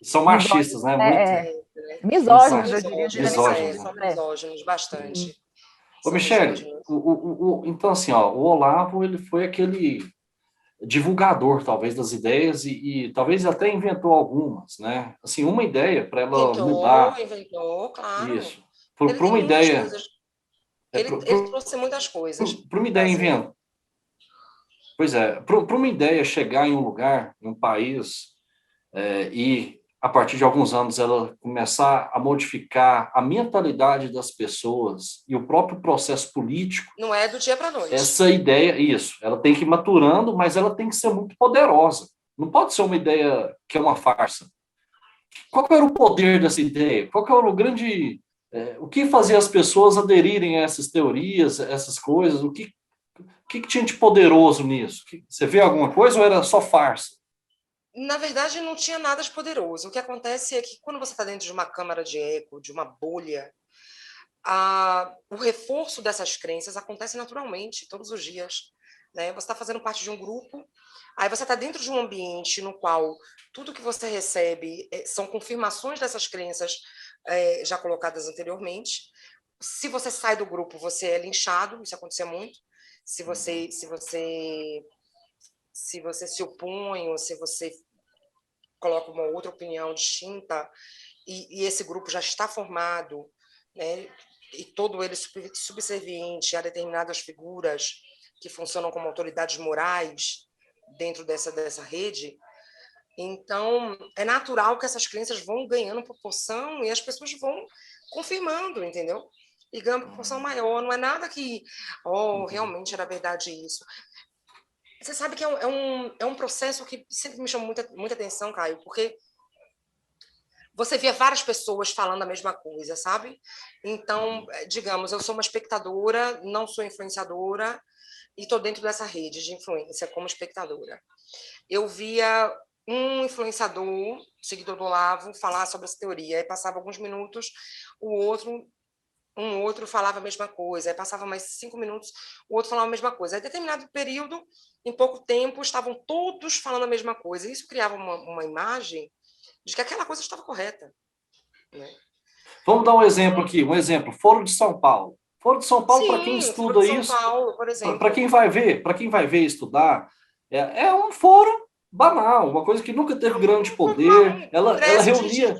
São machistas, né? Muito. Misóginos, eu diria. Misóginos, são misóginos, bastante. Ô, Michele, então assim, ó, o Olavo, ele foi aquele divulgador, talvez, das ideias e talvez até inventou algumas, né? Assim, uma ideia para ela mudar. Inventou, claro. Isso. Ele Para tem uma muitas ideia... coisas. Ele trouxe muitas coisas. Para uma ideia inventar. Pois é, para uma ideia chegar em um lugar, em um país, e a partir de alguns anos ela começar a modificar a mentalidade das pessoas e o próprio processo político. Não é do dia para a noite. Essa ideia, isso, ela tem que ir maturando, mas ela tem que ser muito poderosa. Não pode ser uma ideia que é uma farsa. Qual era o poder dessa ideia? Qual era o grande... o que fazia as pessoas aderirem a essas teorias, essas coisas? O que tinha de poderoso nisso? Você vê alguma coisa ou era só farsa? Na verdade, não tinha nada de poderoso. O que acontece é que quando você está dentro de uma câmara de eco, de uma bolha, o reforço dessas crenças acontece naturalmente, todos os dias. Né? Você está fazendo parte de um grupo, aí você está dentro de um ambiente no qual tudo que você recebe são confirmações dessas crenças já colocadas anteriormente. Se você sai do grupo, você é linchado, isso acontecia muito. Se você se opõe ou se você coloca uma outra opinião distinta e esse grupo já está formado, né, e todo ele subserviente a determinadas figuras que funcionam como autoridades morais dentro dessa rede, então é natural que essas crenças vão ganhando proporção e as pessoas vão confirmando, entendeu? E ganhando proporção maior, não é nada que, realmente era verdade isso. Você sabe que é um processo que sempre me chamou muita atenção, Caio, porque você via várias pessoas falando a mesma coisa, sabe? Então, digamos, eu sou uma espectadora, não sou influenciadora, e estou dentro dessa rede de influência como espectadora. Eu via um influenciador, seguidor do Olavo, falar sobre essa teoria, aí passava alguns minutos, um outro falava a mesma coisa, aí passava mais 5 minutos, o outro falava a mesma coisa. Aí, em determinado período, em pouco tempo, estavam todos falando a mesma coisa. E isso criava uma imagem de que aquela coisa estava correta. Né? Vamos dar um exemplo aqui, Foro de São Paulo. Foro de São Paulo, para quem estuda isso, para quem vai ver e estudar, é um foro banal, uma coisa que nunca teve grande poder. Ela reunia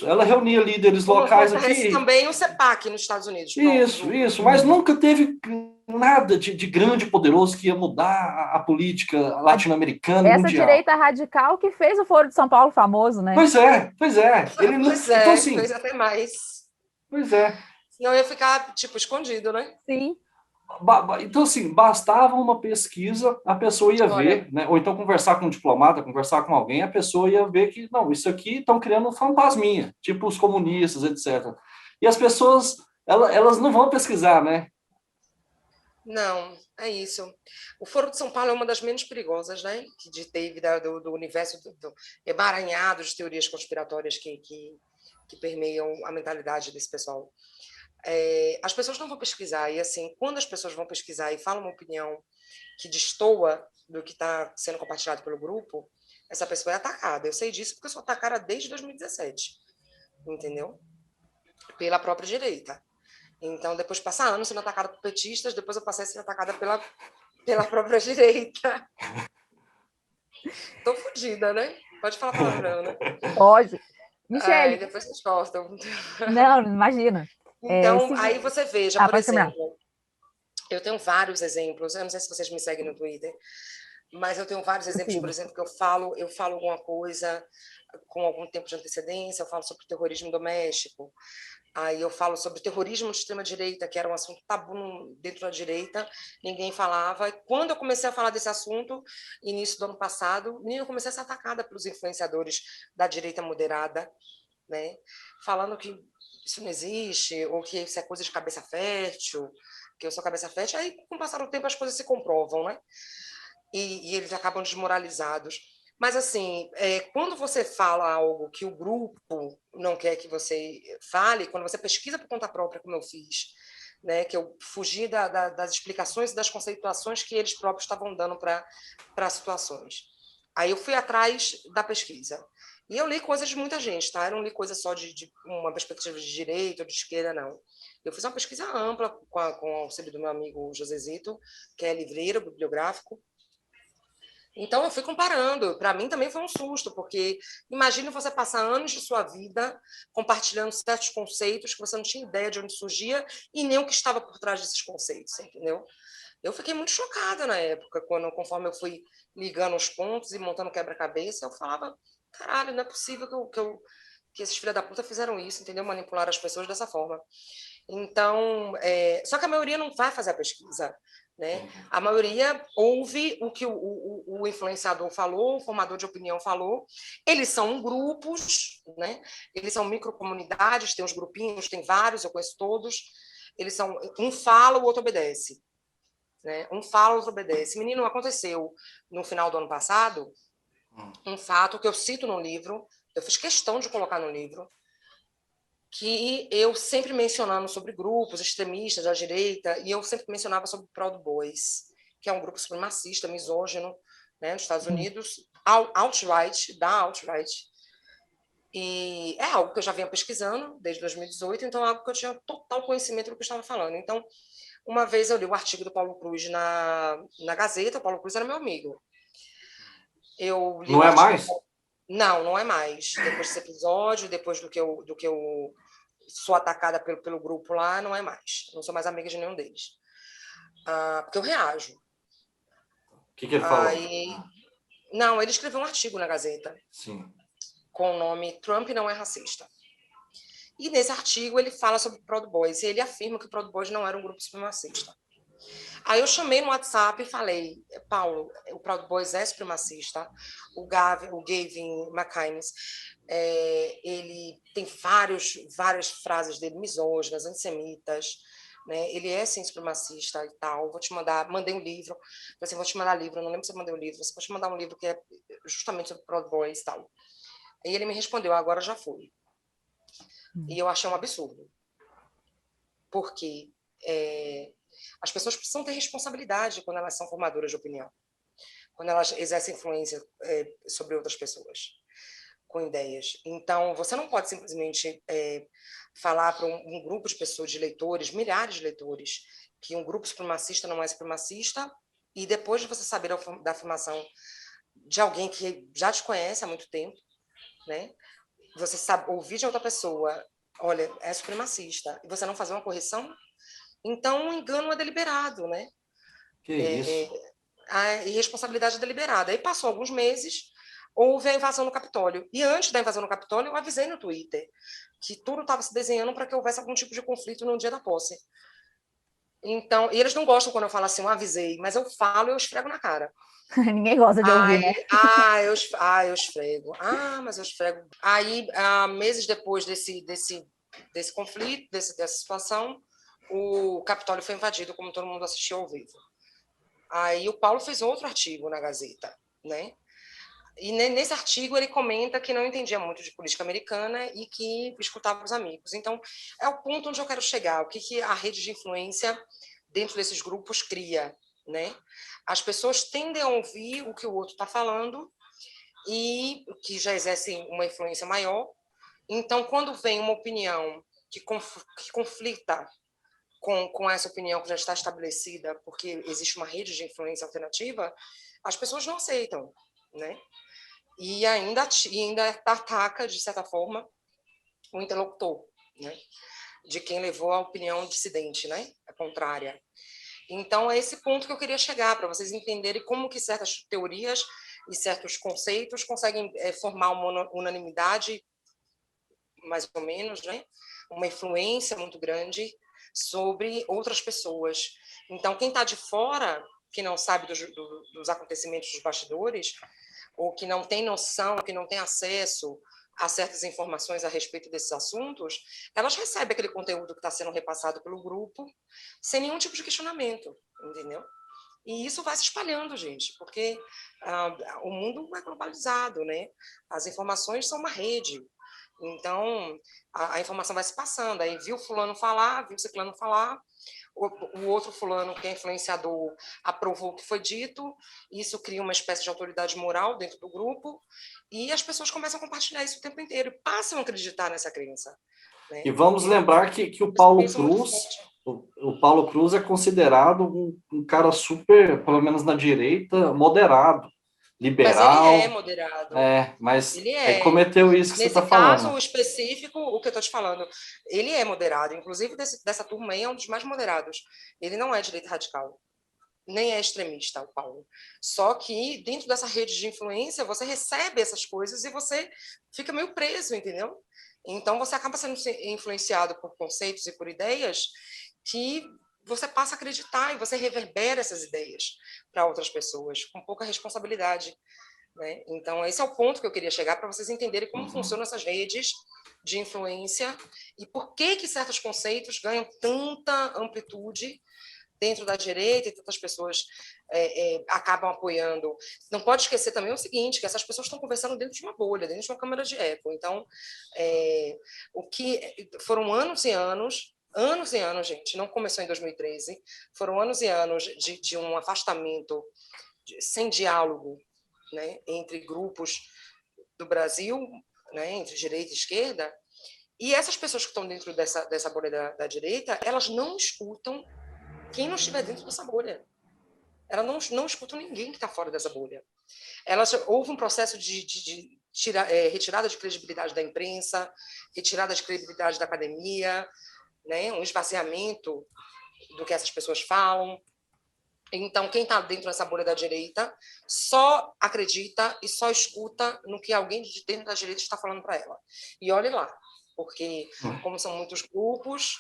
ela reunia líderes locais aqui. Também o CEPAC nos Estados Unidos. Isso, mas nunca teve nada de grande poderoso que ia mudar a política latino-americana e mundial. Essa direita radical que fez o Foro de São Paulo famoso, né? Pois é. Então, assim, fez até mais. Pois é. Senão ia ficar, escondido, né? Sim. Então, assim, bastava uma pesquisa, a pessoa ia ver, né? Ou então conversar com um diplomata, conversar com alguém, a pessoa ia ver que, não, isso aqui estão criando um fantasminha, tipo os comunistas, etc. E as pessoas, elas não vão pesquisar, né? Não, é isso. O Foro de São Paulo é uma das menos perigosas, né? Que teve do universo do emaranhado de teorias conspiratórias que permeiam a mentalidade desse pessoal. As pessoas não vão pesquisar, e assim, quando as pessoas vão pesquisar e falam uma opinião que destoa do que está sendo compartilhado pelo grupo, essa pessoa é atacada. Eu sei disso porque eu sou atacada desde 2017, entendeu? Pela própria direita. Então, depois de passar anos sendo atacada por petistas, depois eu passei a ser atacada pela própria direita. Tô fodida, né? Pode falar palavrão, né? Pode. Michele. Depois vocês cortam. Não, imagina. Então, aí você veja, por exemplo, eu tenho vários exemplos, eu não sei se vocês me seguem no Twitter, mas eu tenho vários exemplos, por exemplo, que eu falo alguma coisa com algum tempo de antecedência, eu falo sobre o terrorismo doméstico, aí eu falo sobre o terrorismo de extrema-direita, que era um assunto tabu dentro da direita, ninguém falava. E quando eu comecei a falar desse assunto, início do ano passado, eu comecei a ser atacada pelos influenciadores da direita moderada, né? Falando que isso não existe, ou que isso é coisa de cabeça fértil, que eu sou cabeça fértil. Aí, com o passar do tempo, as coisas se comprovam, né? E eles acabam desmoralizados. Mas, assim, quando você fala algo que o grupo não quer que você fale, quando você pesquisa por conta própria, como eu fiz, né, que eu fugi das explicações e das conceituações que eles próprios estavam dando para situações. Aí eu fui atrás da pesquisa. E eu li coisas de muita gente, tá? Eu não li coisa só de uma perspectiva de direita ou de esquerda, não. Eu fiz uma pesquisa ampla com o auxílio do meu amigo Josezito, que é livreiro, bibliográfico. Então, eu fui comparando. Para mim, também foi um susto, porque imagine você passar anos de sua vida compartilhando certos conceitos que você não tinha ideia de onde surgia e nem o que estava por trás desses conceitos, entendeu? Eu fiquei muito chocada na época, conforme eu fui ligando os pontos e montando quebra-cabeça, eu falava, caralho, não é possível que esses filha da puta fizeram isso, entendeu? Manipular as pessoas dessa forma. Então, só que a maioria não vai fazer a pesquisa, né? A maioria ouve o que o influenciador falou, o formador de opinião falou. Eles são grupos, né? Eles são microcomunidades, tem uns grupinhos, tem vários, eu conheço todos. Eles são, um fala, o outro obedece. Né? Um fala, o outro obedece. Menino, aconteceu no final do ano passado um fato que eu cito no livro, eu fiz questão de colocar no livro, que eu sempre mencionando sobre grupos extremistas da direita, e eu sempre mencionava sobre o Proud Boys, que é um grupo supremacista, misógino, né, nos Estados Unidos, alt-right, da alt-right. E é algo que eu já vinha pesquisando desde 2018, então é algo que eu tinha total conhecimento do que eu estava falando. Então, uma vez eu li o artigo do Paulo Cruz na Gazeta, o Paulo Cruz era meu amigo. Eu li Não é mais? Não, não é mais. Depois desse episódio, depois do que eu sou atacada pelo grupo lá, não é mais. Não sou mais amiga de nenhum deles. Porque eu reajo. O que ele falou? Não, ele escreveu um artigo na Gazeta. Sim. Com o nome Trump não é racista. E nesse artigo ele fala sobre o Proud Boys. E ele afirma que o Proud Boys não era um grupo supremacista. Aí eu chamei no WhatsApp e falei, Paulo, o Proud Boys é supremacista, o Gavin McInnes, ele tem várias frases dele misóginas, antissemitas, né? Ele é, sim, supremacista e tal, vou te mandar, mandei um livro, assim, vou te mandar livro, não lembro se eu mandei um livro, você pode te mandar um livro que é justamente sobre o Proud Boys e tal. E ele me respondeu, agora já foi. E eu achei um absurdo. Porque as pessoas precisam ter responsabilidade quando elas são formadoras de opinião, quando elas exercem influência sobre outras pessoas, com ideias. Então, você não pode simplesmente falar para um grupo de pessoas, de leitores, milhares de leitores, que um grupo supremacista não é supremacista, e depois de você saber da afirmação de alguém que já te conhece há muito tempo, né? Você sabe ouvir de outra pessoa, olha, é supremacista, e você não fazer uma correção. Então, o engano é deliberado, né? Que isso? A irresponsabilidade é deliberada. Aí passou alguns meses, houve a invasão no Capitólio. E antes da invasão no Capitólio, eu avisei no Twitter que tudo estava se desenhando para que houvesse algum tipo de conflito no dia da posse. Então, e eles não gostam quando eu falo assim, eu avisei, mas eu falo e eu esfrego na cara. Ninguém gosta de ouvir, né? Eu esfrego. Mas eu esfrego. Aí, meses depois desse conflito, dessa situação, o Capitólio foi invadido, como todo mundo assistiu ao vivo. Aí o Paulo fez outro artigo na Gazeta, né? E nesse artigo ele comenta que não entendia muito de política americana e que escutava os amigos. Então, é o ponto onde eu quero chegar. O que a rede de influência dentro desses grupos cria, né? As pessoas tendem a ouvir o que o outro está falando e que já exercem uma influência maior. Então, quando vem uma opinião que conflita com essa opinião que já está estabelecida, porque existe uma rede de influência alternativa, as pessoas não aceitam, né? E ainda ataca, de certa forma, o interlocutor, né? De quem levou a opinião dissidente, né? A contrária. Então, é esse ponto que eu queria chegar, para vocês entenderem como que certas teorias e certos conceitos conseguem formar uma unanimidade, mais ou menos, né? Uma influência muito grande sobre outras pessoas. Então, quem está de fora, que não sabe dos acontecimentos dos bastidores, ou que não tem noção, que não tem acesso a certas informações a respeito desses assuntos, elas recebem aquele conteúdo que está sendo repassado pelo grupo sem nenhum tipo de questionamento, entendeu? E isso vai se espalhando, gente, porque o mundo é globalizado, né? As informações são uma rede. Então, a informação vai se passando. Aí viu fulano falar, viu ciclano falar, o outro fulano, que é influenciador, aprovou o que foi dito, isso cria uma espécie de autoridade moral dentro do grupo, e as pessoas começam a compartilhar isso o tempo inteiro, e passam a acreditar nessa crença. Né? E vamos lembrar que o Paulo Cruz é considerado um cara super, pelo menos na direita, moderado, liberal. Mas ele é moderado. Mas ele aí cometeu isso que você está falando. Nesse caso específico, o que eu estou te falando, ele é moderado. Inclusive, dessa turma aí, é um dos mais moderados. Ele não é direita radical, nem é extremista, o Paulo. Só que, dentro dessa rede de influência, você recebe essas coisas e você fica meio preso, entendeu? Então, você acaba sendo influenciado por conceitos e por ideias que você passa a acreditar e você reverbera essas ideias para outras pessoas, com pouca responsabilidade. Né? Então, esse é o ponto que eu queria chegar para vocês entenderem como funcionam essas redes de influência e por que certos conceitos ganham tanta amplitude dentro da direita e tantas pessoas acabam apoiando. Não pode esquecer também o seguinte, que essas pessoas estão conversando dentro de uma bolha, dentro de uma câmara de eco. Então, o que foram anos e anos, gente, não começou em 2013, foram anos e anos de um afastamento sem diálogo, né, entre grupos do Brasil, né, entre direita e esquerda, e essas pessoas que estão dentro dessa bolha da direita, elas não escutam quem não estiver dentro dessa bolha. Elas não escutam ninguém que está fora dessa bolha. Houve um processo de retirada de credibilidade da imprensa, retirada de credibilidade da academia, né, um esvaziamento do que essas pessoas falam. Então, quem está dentro dessa bolha da direita só acredita e só escuta no que alguém de dentro da direita está falando para ela. E olhe lá, porque como são muitos grupos,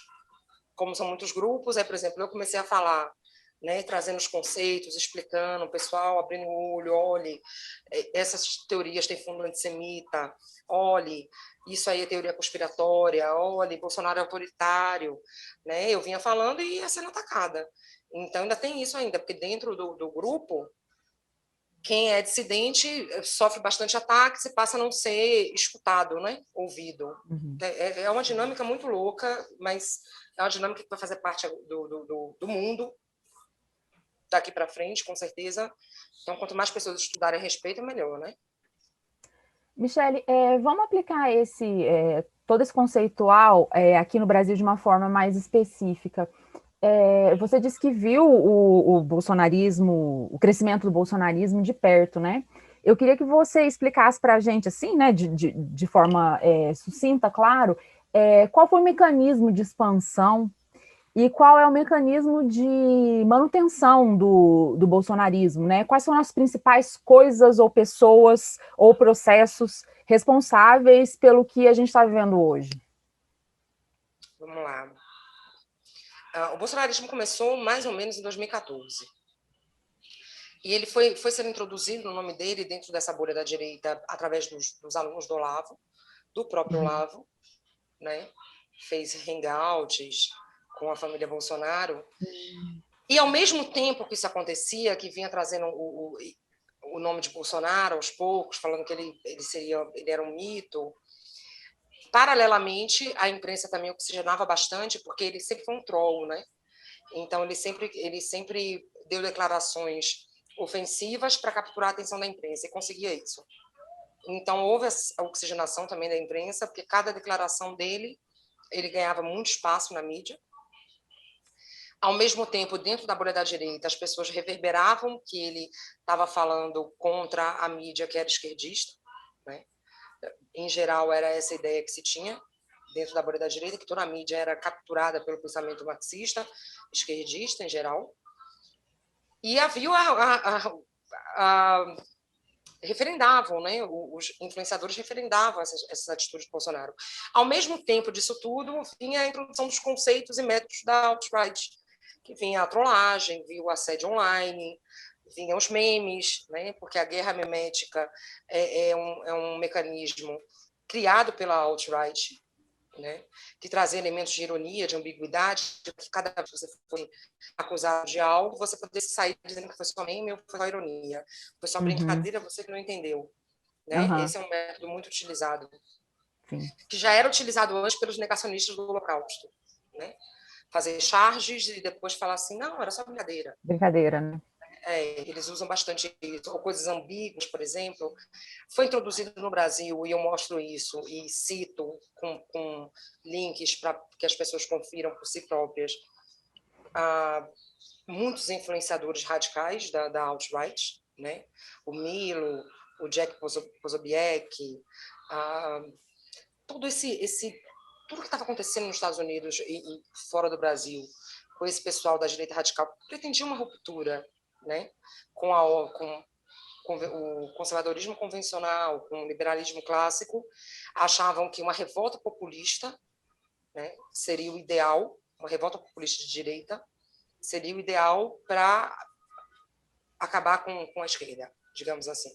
aí, por exemplo, eu comecei a falar, né, trazendo os conceitos, explicando, o pessoal abrindo o olho, olhe, essas teorias têm fundo antissemita, olhe, isso aí é teoria conspiratória, olhe, Bolsonaro é autoritário, né? Eu vinha falando e ia sendo atacada. Então, ainda tem isso ainda, porque dentro do grupo, quem é dissidente sofre bastante ataques e passa a não ser escutado, né? Ouvido. Uhum. É uma dinâmica muito louca, mas é uma dinâmica que vai fazer parte do mundo daqui para frente, com certeza. Então, quanto mais pessoas estudarem a respeito, melhor, né? Michele, vamos aplicar todo esse conceitual aqui no Brasil de uma forma mais específica. Você disse que viu o bolsonarismo, o crescimento do bolsonarismo de perto, né? Eu queria que você explicasse para a gente, assim, né, de forma sucinta, claro, qual foi o mecanismo de expansão e qual é o mecanismo de manutenção do bolsonarismo, né? Quais são as principais coisas ou pessoas ou processos responsáveis pelo que a gente está vivendo hoje? Vamos lá. O bolsonarismo começou mais ou menos em 2014. E ele foi sendo introduzido, no nome dele, dentro dessa bolha da direita, através dos alunos do Olavo, do próprio Olavo, né? Fez hangouts com a família Bolsonaro. E, ao mesmo tempo que isso acontecia, que vinha trazendo o nome de Bolsonaro aos poucos, falando que ele era um mito, paralelamente, a imprensa também oxigenava bastante, porque ele sempre foi um troll, né? Então, ele sempre deu declarações ofensivas para capturar a atenção da imprensa, e conseguia isso. Então, houve a oxigenação também da imprensa, porque cada declaração dele, ele ganhava muito espaço na mídia. Ao mesmo tempo, dentro da bolha da direita, as pessoas reverberavam que ele estava falando contra a mídia que era esquerdista, né? Em geral, era essa ideia que se tinha dentro da bolha da direita, que toda a mídia era capturada pelo pensamento marxista, esquerdista, em geral. E havia referendavam, né? Os influenciadores referendavam essas atitudes de Bolsonaro. Ao mesmo tempo disso tudo, vinha a introdução dos conceitos e métodos da alt-right, que vinha a trollagem, vinha o assédio online, vinham os memes, né? Porque a guerra memética é um mecanismo criado pela alt-right, né? Que trazia elementos de ironia, de ambiguidade, que cada vez que você foi acusado de algo, você poderia sair dizendo que foi só meme ou foi só ironia, foi só brincadeira, você que não entendeu, né? Esse é um método muito utilizado, Sim. que já era utilizado antes pelos negacionistas do Holocausto, né? fazer charges e depois falar assim, não, era só brincadeira. Brincadeira, né? Eles usam bastante isso, ou coisas ambíguas, por exemplo. Foi introduzido no Brasil, e eu mostro isso, e cito com links para que as pessoas confiram por si próprias, muitos influenciadores radicais da alt-right, né? O Milo, o Jack Posobiec, tudo tudo que estava acontecendo nos Estados Unidos e fora do Brasil, com esse pessoal da direita radical, pretendia uma ruptura, né? com o conservadorismo convencional, com o liberalismo clássico, achavam que uma revolta populista, né, seria o ideal, uma revolta populista de direita, seria o ideal para acabar com a esquerda, digamos assim.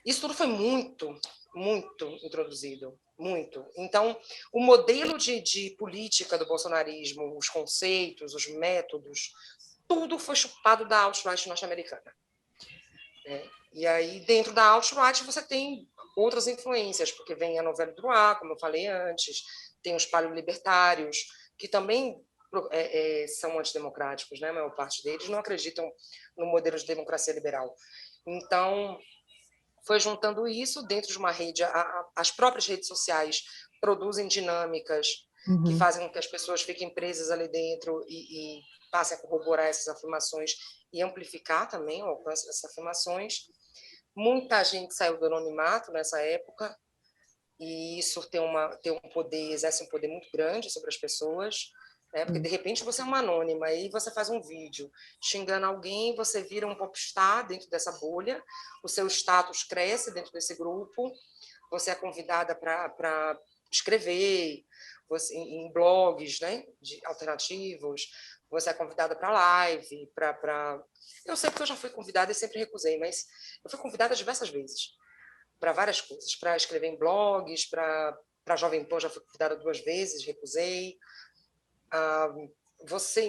Isso tudo foi muito, muito introduzido, muito. Então, o modelo de política do bolsonarismo, os conceitos, os métodos, tudo foi chupado da alt-right norte-americana. E aí, dentro da alt-right, você tem outras influências, porque vem a novela do Ar, como eu falei antes, tem os paleolibertários, que também são antidemocráticos, né? A maior parte deles não acreditam no modelo de democracia liberal. Então, foi juntando isso dentro de uma rede, as próprias redes sociais produzem dinâmicas que fazem com que as pessoas fiquem presas ali dentro e passem a corroborar essas afirmações e amplificar também o alcance dessas afirmações. Muita gente saiu do anonimato nessa época, e isso exerce um poder muito grande sobre as pessoas, né? Porque de repente você é uma anônima, aí você faz um vídeo xingando alguém, você vira um popstar dentro dessa bolha, o seu status cresce dentro desse grupo, você é convidada para escrever em blogs, né, alternativos, você é convidada para live, Eu sei que eu já fui convidada e sempre recusei, mas eu fui convidada diversas vezes para várias coisas, para escrever em blogs, para Jovem Pan já fui convidada 2 vezes, recusei.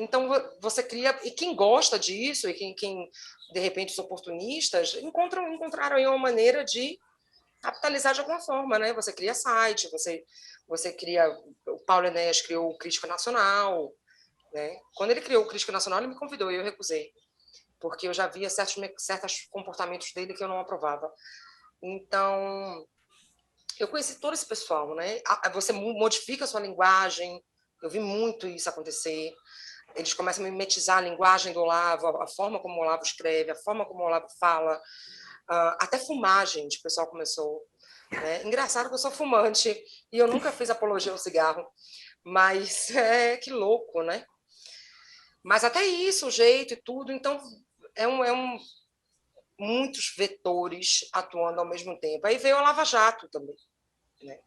Então você cria, e quem gosta disso, e quem de repente os oportunistas encontraram aí uma maneira de capitalizar de alguma forma, né? Você cria site, você cria, o Paulo Enéas criou o Crítica Nacional, né? Quando ele criou o Crítica Nacional, ele me convidou e eu recusei, porque eu já via certos comportamentos dele que eu não aprovava. Então, eu conheci todo esse pessoal, né? Você modifica a sua linguagem, eu vi muito isso acontecer. Eles começam a mimetizar a linguagem do Olavo, a forma como o Olavo escreve, a forma como o Olavo fala, até fumar, gente, o pessoal começou. Né? Engraçado que eu sou fumante e eu nunca fiz apologia ao cigarro, mas que louco, né? Mas até isso, o jeito e tudo, então muitos vetores atuando ao mesmo tempo. Aí veio a Lava Jato também, né?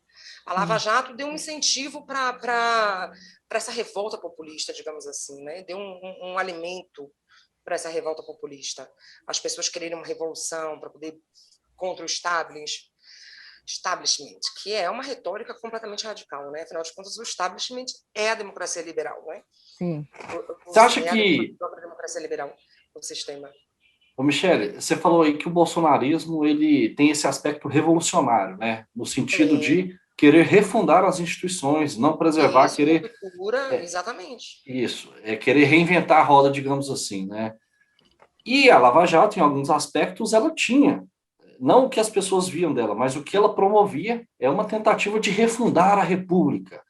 A Lava Jato deu um incentivo para essa revolta populista, digamos assim, né? Deu um alimento para essa revolta populista. As pessoas quererem uma revolução para poder contra o establishment, que é uma retórica completamente radical, né? Afinal de contas, o establishment é a democracia liberal, né? Sim. Você acha que a democracia liberal, o sistema. Ô, Michele, você falou aí que o bolsonarismo ele tem esse aspecto revolucionário, né? No sentido de querer refundar as instituições, não preservar, isso, querer... Cultura, exatamente. Isso, querer reinventar a roda, digamos assim, né? E a Lava Jato, em alguns aspectos, ela tinha, não o que as pessoas viam dela, mas o que ela promovia é uma tentativa de refundar a República,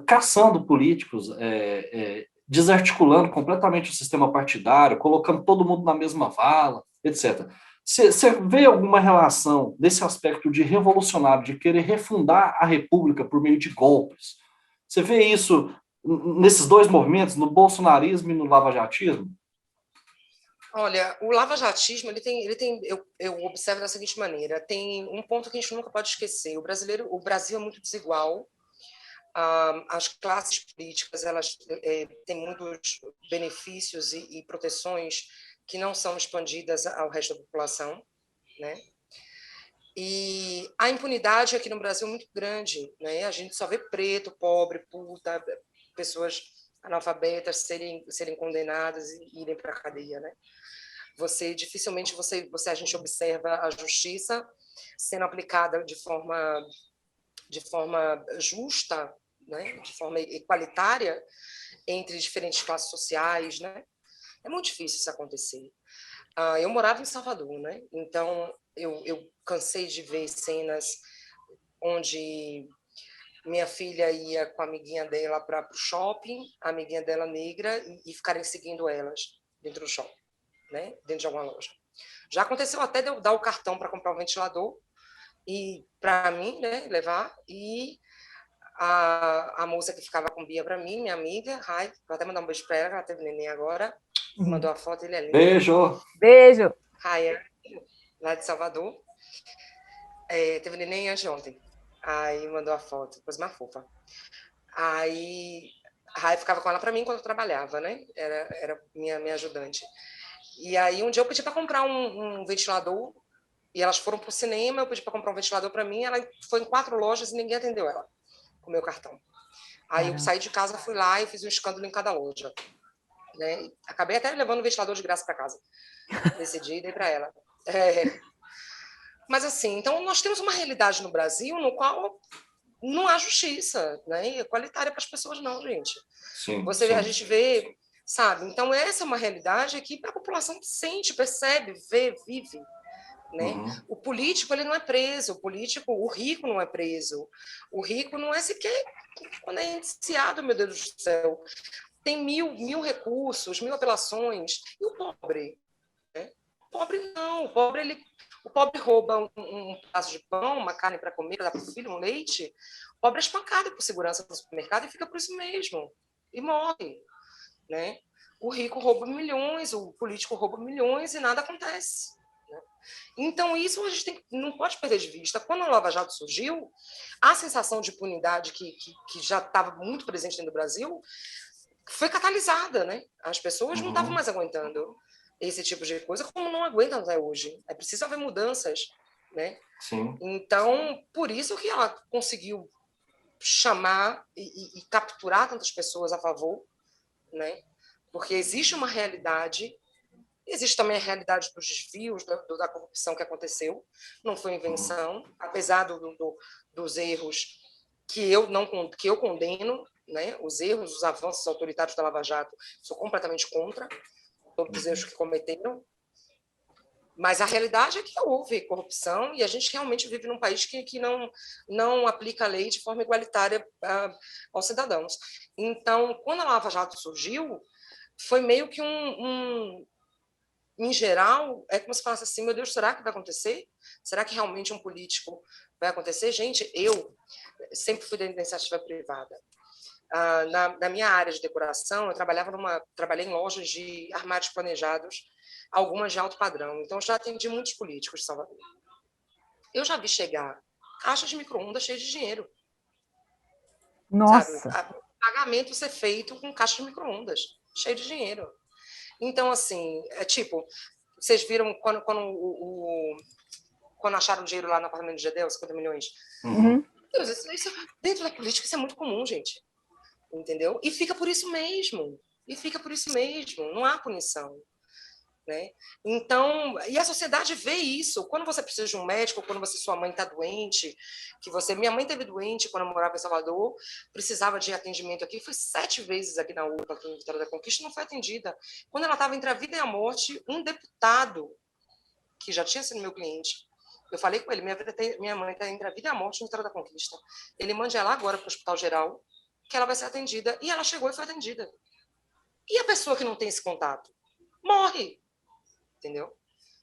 caçando políticos, desarticulando completamente o sistema partidário, colocando todo mundo na mesma vala, etc. Você vê alguma relação desse aspecto de revolucionário, de querer refundar a República por meio de golpes? Você vê isso nesses dois movimentos, no bolsonarismo e no lavajatismo? Olha, o lavajatismo, eu observo da seguinte maneira, tem um ponto que a gente nunca pode esquecer, o Brasil é muito desigual, as classes políticas elas têm muitos benefícios e proteções que não são expandidas ao resto da população, né? E a impunidade aqui no Brasil é muito grande, né? A gente só vê preto, pobre, puta, pessoas analfabetas serem condenadas e irem para a cadeia, né? Dificilmente a gente observa a justiça sendo aplicada de forma justa, né, de forma igualitária entre diferentes classes sociais, né? É muito difícil isso acontecer. Eu morava em Salvador, né? Então eu cansei de ver cenas onde minha filha ia com a amiguinha dela para o shopping, a amiguinha dela negra, e ficarem seguindo elas dentro do shopping, né? Dentro de alguma loja. Já aconteceu até de eu dar o cartão para comprar um ventilador e para mim, né, levar, e a moça que ficava com Bia para mim, minha amiga, vou até mandar um beijo para ela teve neném agora, mandou a foto, ele é lindo. Beijo! Beijo! Raia, lá de Salvador, teve neném antes de ontem. Aí mandou a foto, coisa mais fofa. Aí a Rai ficava com ela para mim quando eu trabalhava, né? Era minha ajudante. E aí um dia eu pedi para comprar um ventilador e elas foram para o cinema, eu pedi para comprar um ventilador para mim, ela foi em 4 lojas e ninguém atendeu ela com o meu cartão. Aí eu saí de casa, fui lá e fiz um escândalo em cada loja. Né? Acabei até levando o ventilador de graça para casa. Nesse dia e dei para ela. Mas assim, então nós temos uma realidade no Brasil no qual não há justiça, né? E igualitária para as pessoas não, gente. Sim, A gente vê, sabe? Então essa é uma realidade que a população sente, percebe, vê, vive, né? O político, ele não é preso, o rico não é preso. O rico não é sequer quando é indiciado, meu Deus do céu. Tem mil recursos, 1000 apelações. E o pobre? Né? O pobre não. O pobre rouba um pedaço de pão, uma carne para comer, para dar para o filho, um leite. O pobre é espancado por segurança no supermercado e fica por isso mesmo. E morre. Né? O rico rouba milhões, o político rouba milhões e nada acontece. Né? Então, isso a gente não pode perder de vista. Quando a Lava Jato surgiu, a sensação de impunidade que já estava muito presente dentro do Brasil foi catalisada. Né? As pessoas não estavam mais aguentando esse tipo de coisa, como não aguentam até hoje. É preciso haver mudanças, né? Sim. Então, por isso que ela conseguiu chamar e capturar tantas pessoas a favor, né? Porque existe uma realidade, existe também a realidade dos desvios, da corrupção que aconteceu, não foi invenção, apesar dos erros que eu condeno, né? Os erros, os avanços autoritários da Lava Jato, sou completamente contra todos os erros que cometeram, mas a realidade é que houve corrupção e a gente realmente vive num país que não aplica a lei de forma igualitária aos cidadãos. Então, quando a Lava Jato surgiu, foi meio que em geral, é como se falasse assim, meu Deus, será que vai acontecer? Será que realmente um político vai acontecer? Gente, eu sempre fui da iniciativa privada. Na minha área de decoração, eu trabalhei em lojas de armários planejados, algumas de alto padrão. Então, já atendi muitos políticos de Salvador. Eu já vi chegar caixas de micro-ondas cheias de dinheiro. Nossa! Sabe? Pagamento ser feito com caixa de micro-ondas, cheio de dinheiro. Então, assim, vocês viram quando acharam dinheiro lá no apartamento de Gedel, 50 milhões? Deus, dentro da política isso é muito comum, gente. Entendeu? E fica por isso mesmo. Não há punição. Né? Então, e a sociedade vê isso. Quando você precisa de um médico, quando sua mãe está doente, minha mãe teve doente quando eu morava em Salvador, precisava de atendimento aqui, foi 7 vezes aqui na UPA, aqui no Vitória da Conquista, não foi atendida. Quando ela estava entre a vida e a morte, um deputado, que já tinha sido meu cliente, eu falei com ele, minha mãe está entre a vida e a morte no Vitória da Conquista. Ele mande ela agora para o Hospital Geral, que ela vai ser atendida. E ela chegou e foi atendida. E a pessoa que não tem esse contato? Morre. Entendeu?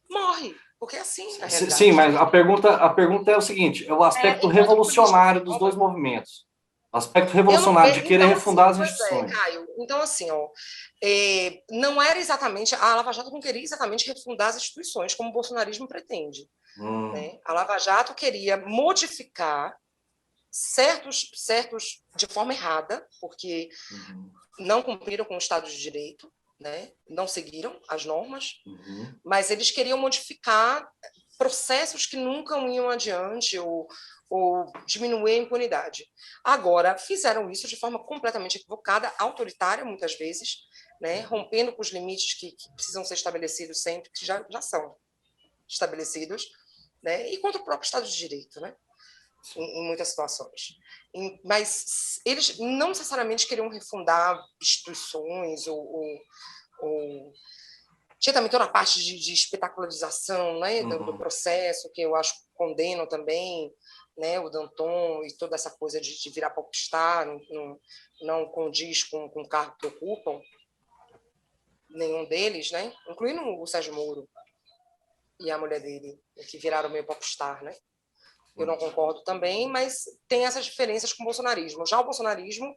Morre, porque é assim a realidade. Sim, mas a pergunta é o seguinte, é o aspecto revolucionário dos dois movimentos. O aspecto revolucionário de querer refundar as instituições. Caio, então assim, não era exatamente, a Lava Jato não queria exatamente refundar as instituições, como o bolsonarismo pretende. Né? A Lava Jato queria modificar certos de forma errada, porque não cumpriram com o Estado de Direito, né? Não seguiram as normas, mas eles queriam modificar processos que nunca iam adiante ou diminuir a impunidade. Agora, fizeram isso de forma completamente equivocada, autoritária, muitas vezes, né? Rompendo com os limites que precisam ser estabelecidos sempre, que já são estabelecidos, né? E contra o próprio Estado de Direito. Né? em muitas situações. Mas eles não necessariamente queriam refundar instituições ou... Tinha também toda a parte de espetacularização, né, do processo, que eu acho que condenam também, né, o Danton e toda essa coisa de virar popstar, não condiz com o cargo que ocupam, nenhum deles, né, incluindo o Sérgio Moro e a mulher dele, que viraram meio popstar, né. Eu não concordo também, mas tem essas diferenças com o bolsonarismo. Já o bolsonarismo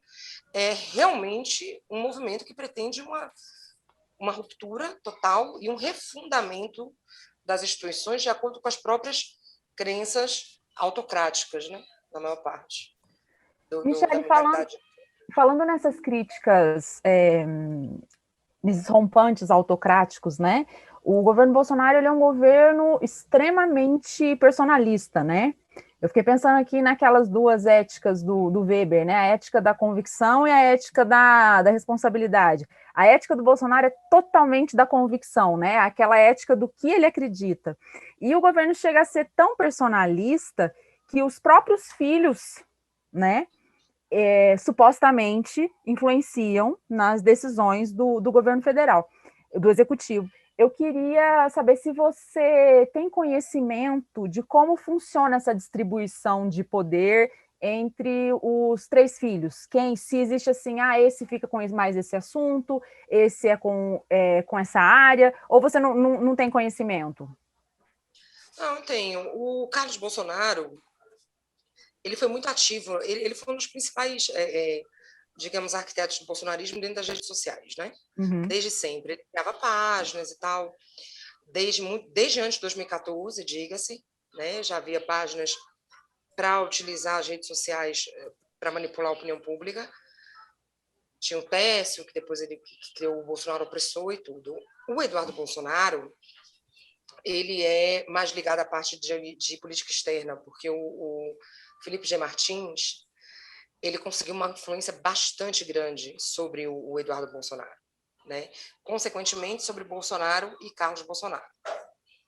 é realmente um movimento que pretende uma ruptura total e um refundamento das instituições de acordo com as próprias crenças autocráticas, né? Na maior parte da Michele, mentalidade. falando nessas críticas nesses rompantes autocráticos, né? O governo Bolsonaro ele é um governo extremamente personalista, né? Eu fiquei pensando aqui naquelas duas éticas do Weber, né? A ética da convicção e a ética da responsabilidade. A ética do Bolsonaro é totalmente da convicção, né? Aquela ética do que ele acredita. E o governo chega a ser tão personalista que os próprios filhos, né? Supostamente influenciam nas decisões do governo federal, do executivo. Eu queria saber se você tem conhecimento de como funciona essa distribuição de poder entre os três filhos. Se existe assim, esse fica com mais esse assunto, esse é com essa área, ou você não tem conhecimento? Não, tenho. O Carlos Bolsonaro, ele foi muito ativo, ele foi um dos principais, digamos, arquitetos do bolsonarismo dentro das redes sociais, né? Uhum. Desde sempre. Ele criava páginas e tal, desde antes de 2014, diga-se, né? Já havia páginas para utilizar as redes sociais para manipular a opinião pública. Tinha o Pécio, que depois ele criou o Bolsonaro Opressor e tudo. O Eduardo Bolsonaro, ele é mais ligado à parte de política externa, porque o Felipe G. Martins, ele conseguiu uma influência bastante grande sobre o Eduardo Bolsonaro, né? Consequentemente, sobre Bolsonaro e Carlos Bolsonaro.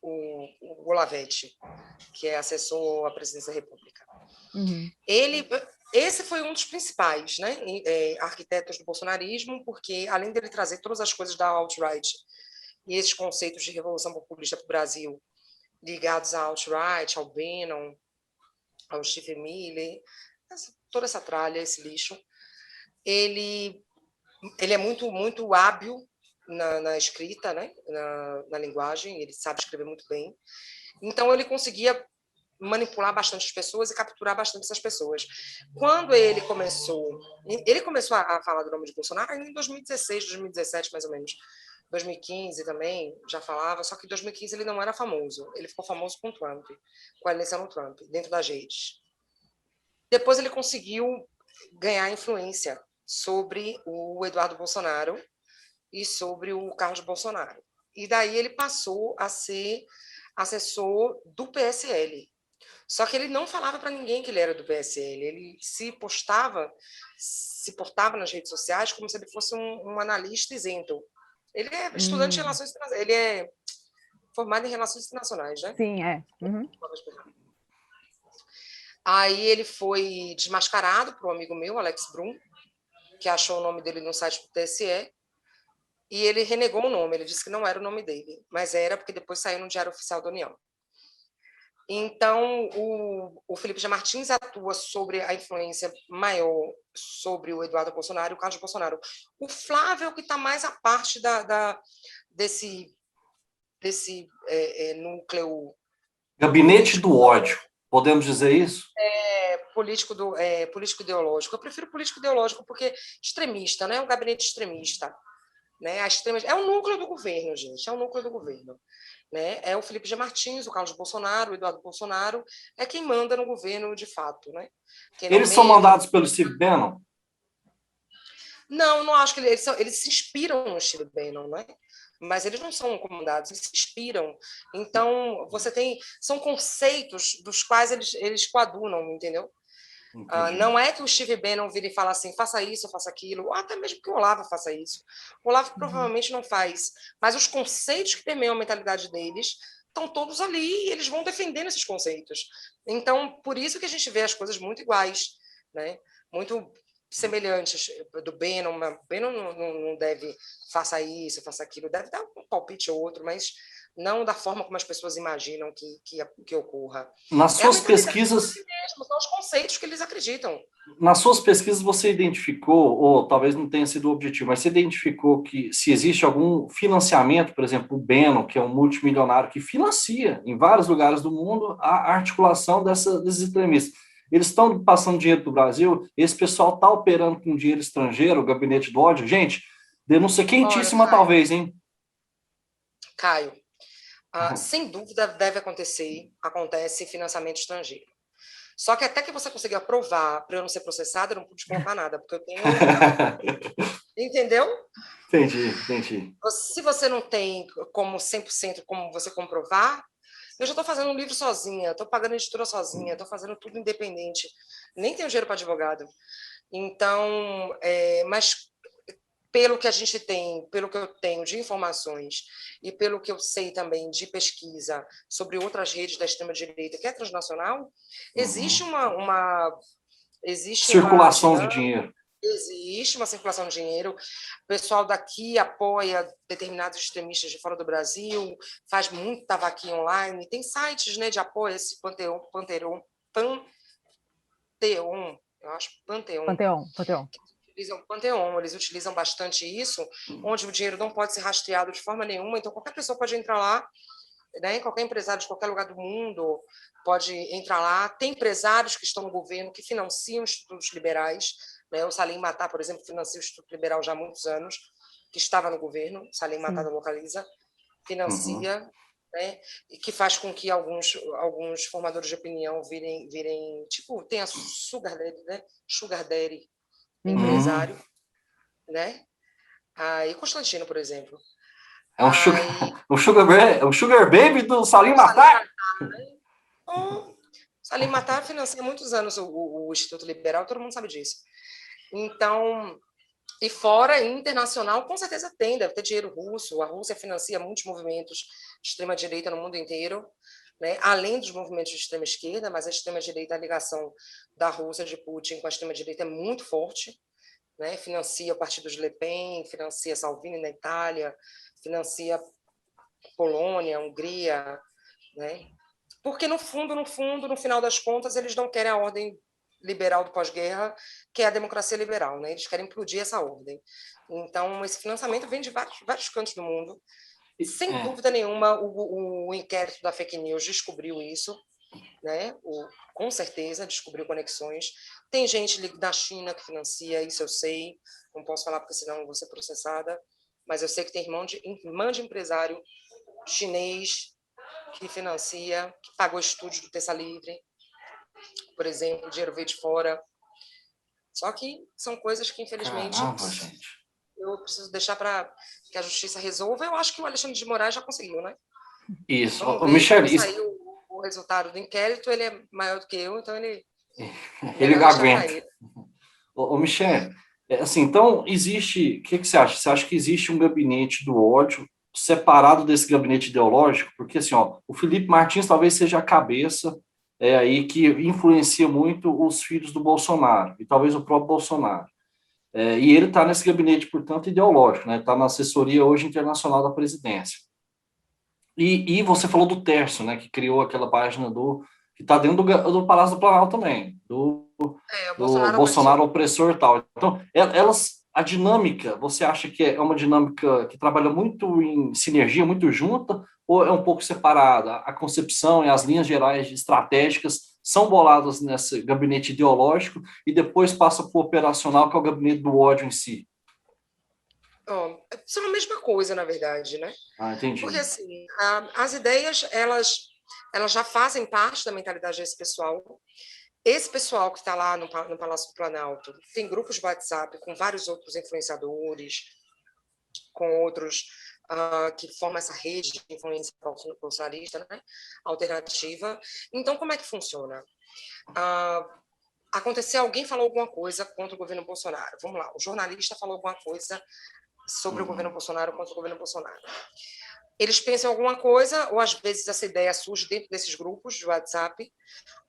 O Golavete, que é assessor à presidência da República. Uhum. Esse foi um dos principais, né, arquitetos do bolsonarismo, porque, além dele trazer todas as coisas da alt-right e esses conceitos de revolução populista para o Brasil, ligados à alt-right, ao Bannon, ao Stephen Miller, toda essa tralha, esse lixo, ele é muito, muito hábil na escrita, né, na linguagem, ele sabe escrever muito bem. Então, ele conseguia manipular bastante as pessoas e capturar bastante essas pessoas. Quando ele começou a falar do nome de Bolsonaro em 2016, 2017, mais ou menos. 2015 também já falava, só que em 2015 ele não era famoso. Ele ficou famoso com o Trump, com a eleição do Trump, dentro das redes. Depois ele conseguiu ganhar influência sobre o Eduardo Bolsonaro e sobre o Carlos Bolsonaro. E daí ele passou a ser assessor do PSL. Só que ele não falava para ninguém que ele era do PSL. Ele se portava nas redes sociais como se ele fosse um analista isento. Ele é estudante de relações internacionais. Ele é formado em relações internacionais, né? Sim, é. Uhum. Aí ele foi desmascarado por um amigo meu, Alex Brum, que achou o nome dele no site do TSE, e ele renegou o nome. Ele disse que não era o nome dele, mas era porque depois saiu no Diário Oficial da União. Então, o Felipe G. Martins atua sobre a influência maior sobre o Eduardo Bolsonaro e o Carlos Bolsonaro. O Flávio é o que está mais à parte desse núcleo... Gabinete do ódio, podemos dizer isso? Político ideológico. Eu prefiro político ideológico porque extremista, né? Um gabinete extremista. Né? É o núcleo do governo, gente. É o núcleo do governo. Né? É o Felipe G. Martins, o Carlos Bolsonaro, o Eduardo Bolsonaro, é quem manda no governo de fato. Né? Eles são mandados pelo Steve Bannon? Não acho que eles se inspiram no Steve Bannon, né? Mas eles não são comandados, eles se inspiram. Então, são conceitos dos quais eles coadunam, entendeu? Não é que o Steve Bannon vire e fala assim, faça isso, faça aquilo, ou até mesmo que o Olavo faça isso. O Olavo provavelmente não faz, mas os conceitos que permeiam a mentalidade deles estão todos ali e eles vão defendendo esses conceitos. Então, por isso que a gente vê as coisas muito iguais, né? Muito semelhantes. Do Bannon, não deve faça isso, faça aquilo, deve dar um palpite ou outro, mas não da forma como as pessoas imaginam que ocorra. Nas É a suas mentalidade pesquisas, mesmo, são os conceitos que eles acreditam. nas suas pesquisas você identificou, ou talvez não tenha sido o objetivo, mas você identificou que se existe algum financiamento, por exemplo, o Bannon, que é um multimilionário que financia em vários lugares do mundo a articulação desses extremistas. Eles estão passando dinheiro para o Brasil, esse pessoal está operando com dinheiro estrangeiro, o gabinete do ódio. Gente, denúncia quentíssima, Olha, Caio, talvez, hein? Caio, sem dúvida deve acontecer, acontece financiamento estrangeiro. Só que até que você consiga provar para eu não ser processada, eu não pude colocar nada, porque eu tenho. Entendeu? Entendi. Se você não tem como 100% como você comprovar, eu já estou fazendo um livro sozinha, estou pagando a editora sozinha, estou fazendo tudo independente, nem tenho dinheiro para advogado. Então, mas pelo que a gente tem, pelo que eu tenho de informações e pelo que eu sei também de pesquisa sobre outras redes da extrema-direita, que é transnacional, existe uma Circulação de dinâmica, dinheiro. existe uma circulação de dinheiro. O pessoal daqui apoia determinados extremistas de fora do Brasil, faz muita vaquinha online, tem sites, né, de apoio, esse Panteon, eu acho, Panteon. Utilizam Panteon, eles utilizam bastante isso, onde o dinheiro não pode ser rastreado de forma nenhuma, então qualquer pessoa pode entrar lá, né? Qualquer empresário de qualquer lugar do mundo pode entrar lá. Tem empresários que estão no governo que financiam institutos liberais, né? O Salim Matar, por exemplo, financia o Instituto Liberal já há muitos anos, que estava no governo, Salim Matar da Localiza, financia, né? E que faz com que alguns formadores de opinião virem tipo, tem a Sugar Daddy, né? Sugar Daddy, empresário, né? Aí Constantino, por exemplo. É um sugar baby do Salim Matar. O Salim Matar financia há muitos anos o Instituto Liberal, todo mundo sabe disso. Então, e fora internacional, com certeza tem, deve ter dinheiro russo. A Rússia financia muitos movimentos de extrema-direita no mundo inteiro, né? Além dos movimentos de extrema-esquerda, mas a extrema-direita, a ligação da Rússia, de Putin, com a extrema-direita é muito forte, né? Financia o partido de Le Pen, financia Salvini na Itália, financia Polônia, Hungria, né? Porque, no fundo, no final das contas, eles não querem a ordem liberal do pós-guerra, que é a democracia liberal, né? Eles querem implodir essa ordem. Então, esse financiamento vem de vários cantos do mundo. Sem dúvida nenhuma, o inquérito da fake news descobriu isso, né? Com certeza descobriu conexões. Tem gente da China que financia, isso eu sei. Não posso falar porque senão eu vou ser processada. Mas eu sei que tem irmã de empresário chinês que financia, que pagou estúdio do Terça Livre, por exemplo, o dinheiro veio de fora. Só que são coisas que, infelizmente, Caramba, gente. eu preciso deixar para que a justiça resolva. Eu acho que o Alexandre de Moraes já conseguiu, né? Isso. Vamos ver, Michel, quando sair o resultado do inquérito, ele é maior do que eu, então ele aguenta. Ele. Michel, assim, então existe, o que você acha? Você acha que existe um gabinete do ódio separado desse gabinete ideológico? Porque, assim, o Felipe Martins talvez seja a cabeça aí que influencia muito os filhos do Bolsonaro, e talvez o próprio Bolsonaro. E ele está nesse gabinete, portanto, ideológico, né? Está na assessoria hoje internacional da presidência. E você falou do Tércio, né? Que criou aquela página que está dentro do Palácio do Planalto também, do Bolsonaro opressor e tal. Então, a dinâmica, você acha que é uma dinâmica que trabalha muito em sinergia, muito junta, ou é um pouco separada? A concepção e as linhas gerais estratégicas são boladas nesse gabinete ideológico e depois passa para o operacional, que é o gabinete do ódio em si? São a mesma coisa, na verdade, né? Entendi. Porque, assim, as ideias, elas já fazem parte da mentalidade desse pessoal. Esse pessoal que está lá no Palácio do Planalto tem grupos de WhatsApp com vários outros influenciadores, com outros que formam essa rede de influência bolsonarista, né? Alternativa. Então, como é que funciona? Aconteceu, alguém falou alguma coisa contra o governo Bolsonaro. Vamos lá, o jornalista falou alguma coisa sobre o governo Bolsonaro contra o governo Bolsonaro. eles pensam em alguma coisa, ou às vezes essa ideia surge dentro desses grupos de WhatsApp.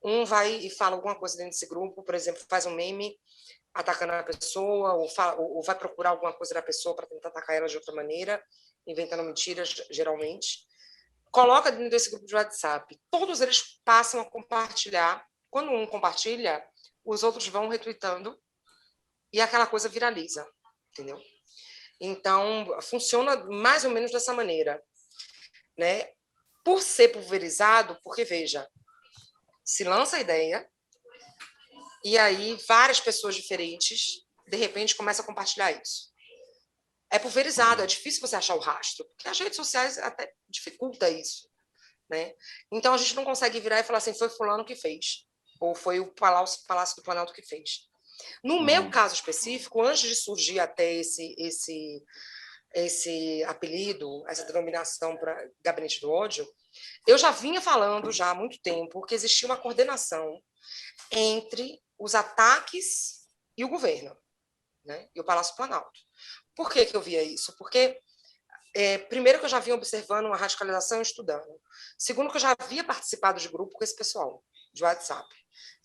Um vai e fala alguma coisa dentro desse grupo, por exemplo, faz um meme atacando a pessoa, ou vai procurar alguma coisa da pessoa para tentar atacar ela de outra maneira, inventando mentiras, geralmente. Coloca dentro desse grupo de WhatsApp. Todos eles passam a compartilhar. Quando um compartilha, os outros vão retweetando e aquela coisa viraliza, entendeu? Então, funciona mais ou menos dessa maneira, né? Por ser pulverizado, porque, veja, se lança a ideia e aí várias pessoas diferentes, de repente, começam a compartilhar isso. É pulverizado, é difícil você achar o rastro, porque as redes sociais até dificulta isso, né? Então, a gente não consegue virar e falar assim, foi fulano que fez, ou foi o Palácio do Planalto que fez. No meu caso específico, antes de surgir até esse apelido, essa denominação para Gabinete do Ódio, eu já vinha falando já há muito tempo que existia uma coordenação entre os ataques e o governo, né? E o Palácio Planalto. Por que eu via isso? Porque, primeiro, que eu já vinha observando uma radicalização e estudando. Segundo, que eu já havia participado de grupo com esse pessoal, de WhatsApp.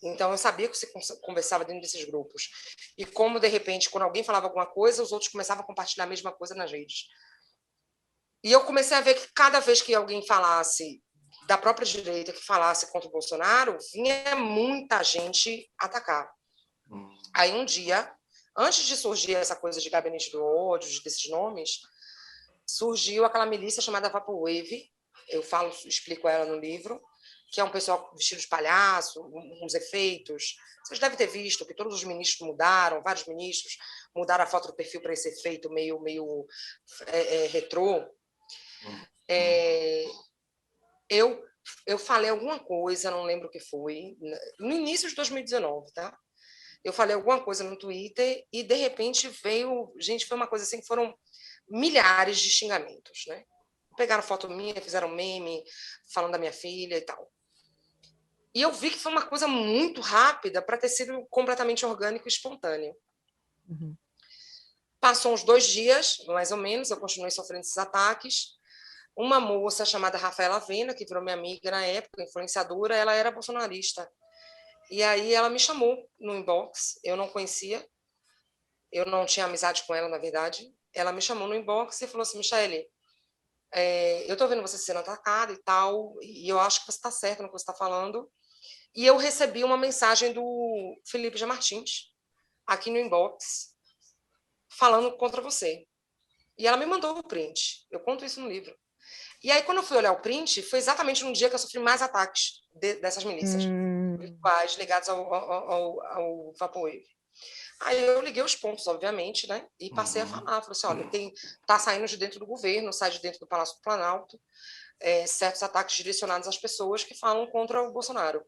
Então, eu sabia que você conversava dentro desses grupos. E como, de repente, quando alguém falava alguma coisa, os outros começavam a compartilhar a mesma coisa nas redes. E eu comecei a ver que cada vez que alguém falasse da própria direita, que falasse contra o Bolsonaro, vinha muita gente atacar. Aí, um dia, antes de surgir essa coisa de Gabinete do Ódio, desses nomes, surgiu aquela milícia chamada Vaporwave, eu explico ela no livro, que é um pessoal vestido de palhaço, uns efeitos. Vocês devem ter visto que todos os ministros mudaram, vários ministros mudaram a foto do perfil para esse efeito meio retrô. Eu falei alguma coisa, não lembro o que foi, no início de 2019, tá? Eu falei alguma coisa no Twitter e, de repente, veio... Gente, foi uma coisa assim que foram milhares de xingamentos, né? Pegaram foto minha, fizeram meme, falando da minha filha e tal. E eu vi que foi uma coisa muito rápida para ter sido completamente orgânico e espontâneo. Uhum. Passou uns 2 dias, mais ou menos, eu continuei sofrendo esses ataques. Uma moça chamada Rafaela Avena, que virou minha amiga na época, influenciadora, ela era bolsonarista. E aí ela me chamou no inbox, eu não conhecia, eu não tinha amizade com ela, na verdade. Ela me chamou no inbox e falou assim, Michele, eu estou vendo você sendo atacada e tal, e eu acho que você está certa no que você está falando. E eu recebi uma mensagem do Felipe G. Martins, aqui no inbox, falando contra você. E ela me mandou o print. Eu conto isso no livro. E aí, quando eu fui olhar o print, foi exatamente no dia que eu sofri mais ataques dessas milícias virtuais ligados ao Vaporwave. Aí eu liguei os pontos, obviamente, né? E passei a falar. Falei assim, olha, tá saindo de dentro do governo, sai de dentro do Palácio do Planalto, certos ataques direcionados às pessoas que falam contra o Bolsonaro.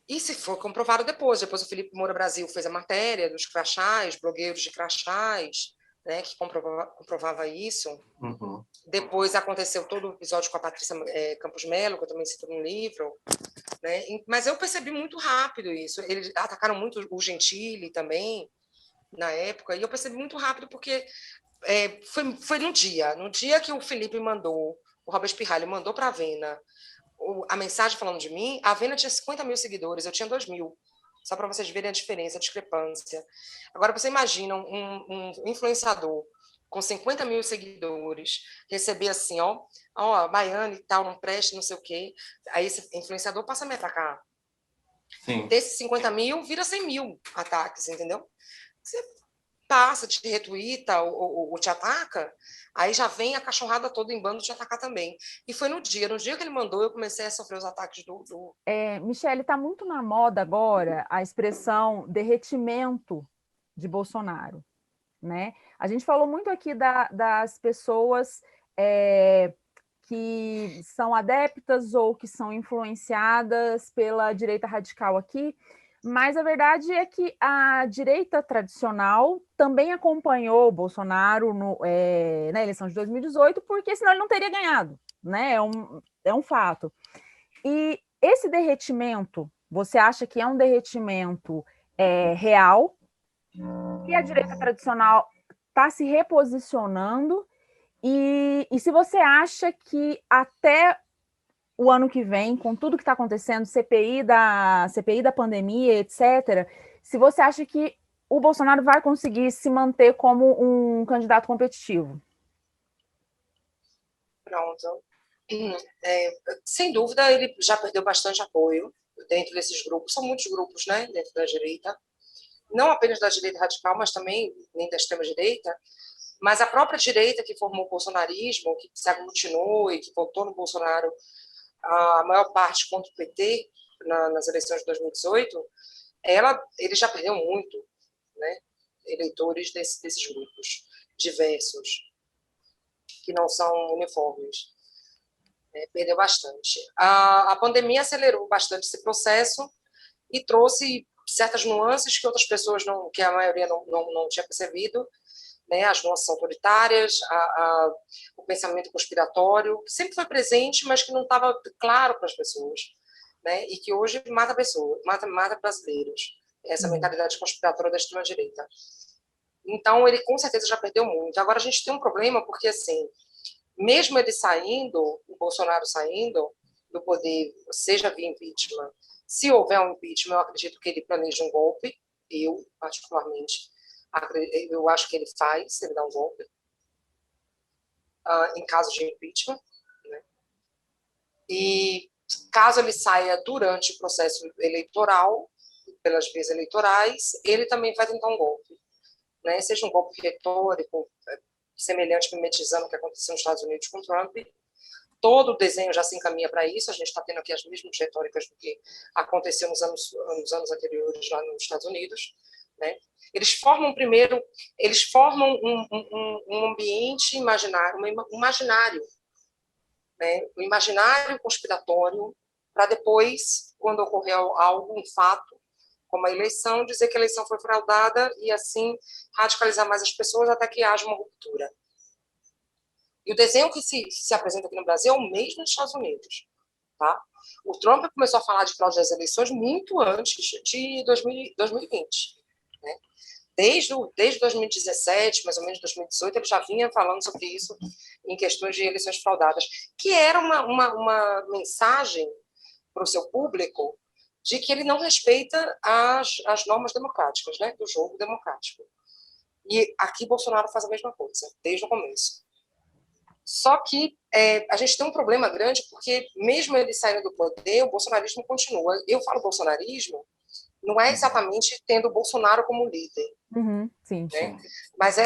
E se for comprovado depois o Felipe Moura Brasil fez a matéria dos crachás, blogueiros de crachás, né, que comprovava isso. Depois aconteceu todo o episódio com a Patrícia Campos Melo, que eu também cito no livro, né? Mas eu percebi muito rápido isso. Eles atacaram muito o Gentili também, na época, e eu percebi muito rápido porque foi no dia que o Felipe mandou, o Robert Spirralli mandou para a Avena a mensagem falando de mim, a Avena tinha 50 mil seguidores, eu tinha 2 mil. Só para vocês verem a diferença, a discrepância. Agora, você imagina um influenciador com 50 mil seguidores receber assim, Baiana e tal, não preste, não sei o quê. Aí esse influenciador passa a me atacar. Sim. Desses 50 mil, vira 100 mil ataques, entendeu? Você passa, te retuita ou te ataca, aí já vem a cachorrada toda em bando te atacar também. E foi no dia que ele mandou, eu comecei a sofrer os ataques do... Michele, está muito na moda agora a expressão derretimento de Bolsonaro, né? A gente falou muito aqui das pessoas que são adeptas ou que são influenciadas pela direita radical aqui, mas a verdade é que a direita tradicional também acompanhou o Bolsonaro na eleição de 2018, porque senão ele não teria ganhado, né? É um fato. E esse derretimento, você acha que é um derretimento real? E a direita tradicional está se reposicionando? E se você acha que até o ano que vem, com tudo que está acontecendo, CPI da pandemia, etc., se você acha que o Bolsonaro vai conseguir se manter como um candidato competitivo? Pronto. Sem dúvida, ele já perdeu bastante apoio dentro desses grupos. São muitos grupos, né, dentro da direita. Não apenas da direita radical, mas também nem da extrema-direita. Mas a própria direita que formou o bolsonarismo, que se aglutinou e que votou no Bolsonaro, a maior parte contra o PT nas eleições de 2018, ele já perdeu muito, né, eleitores desses grupos diversos, que não são uniformes. Perdeu bastante. A pandemia acelerou bastante esse processo e trouxe certas nuances que outras pessoas, que a maioria não tinha percebido, né, as nuances autoritárias, o pensamento conspiratório, que sempre foi presente, mas que não estava claro para as pessoas, né, e que hoje mata pessoas, mata brasileiros, essa mentalidade conspiratória da extrema-direita. Então, ele com certeza já perdeu muito. Agora, a gente tem um problema, porque, assim, mesmo ele saindo, o Bolsonaro saindo do poder, seja via impeachment, se houver um impeachment, eu acredito que ele planeja um golpe, eu, particularmente, eu acho que ele dá um golpe, em caso de impeachment, né? E caso ele saia durante o processo eleitoral, pelas vias eleitorais, ele também vai tentar um golpe, né? Seja um golpe retórico, semelhante, mimetizando o que aconteceu nos Estados Unidos com Trump. Todo o desenho já se encaminha para isso, a gente está tendo aqui as mesmas retóricas do que aconteceu nos anos anteriores lá nos Estados Unidos, né? Eles formam um ambiente imaginário, né? Um imaginário conspiratório, para depois, quando ocorrer algo, um fato, como a eleição, dizer que a eleição foi fraudada e, assim, radicalizar mais as pessoas até que haja uma ruptura. E o desenho que se apresenta aqui no Brasil é o mesmo nos Estados Unidos. Tá? O Trump começou a falar de fraude das eleições muito antes de 2020. Né? Desde 2017, mais ou menos 2018, ele já vinha falando sobre isso em questões de eleições fraudadas, que era uma mensagem para o seu público de que ele não respeita as normas democráticas, né, do jogo democrático. E aqui Bolsonaro faz a mesma coisa, desde o começo. Só que a gente tem um problema grande, porque mesmo ele saindo do poder, o bolsonarismo continua. Eu falo bolsonarismo, não é exatamente tendo o Bolsonaro como líder. Uhum, sim. Né? Mas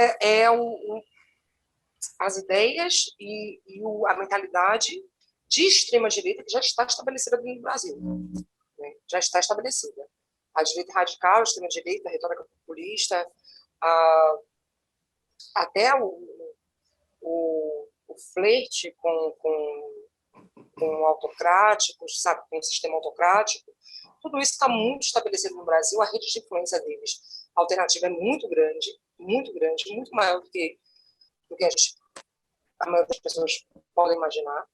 as ideias e a mentalidade de extrema-direita que já está estabelecida no Brasil. Né? Já está estabelecida. A direita radical, a extrema-direita, a retórica populista, até o flerte com autocráticos, sabe, com o sistema autocrático, tudo isso está muito estabelecido no Brasil. A rede de influência deles, a alternativa é muito grande, muito maior do que a maioria das pessoas podem imaginar.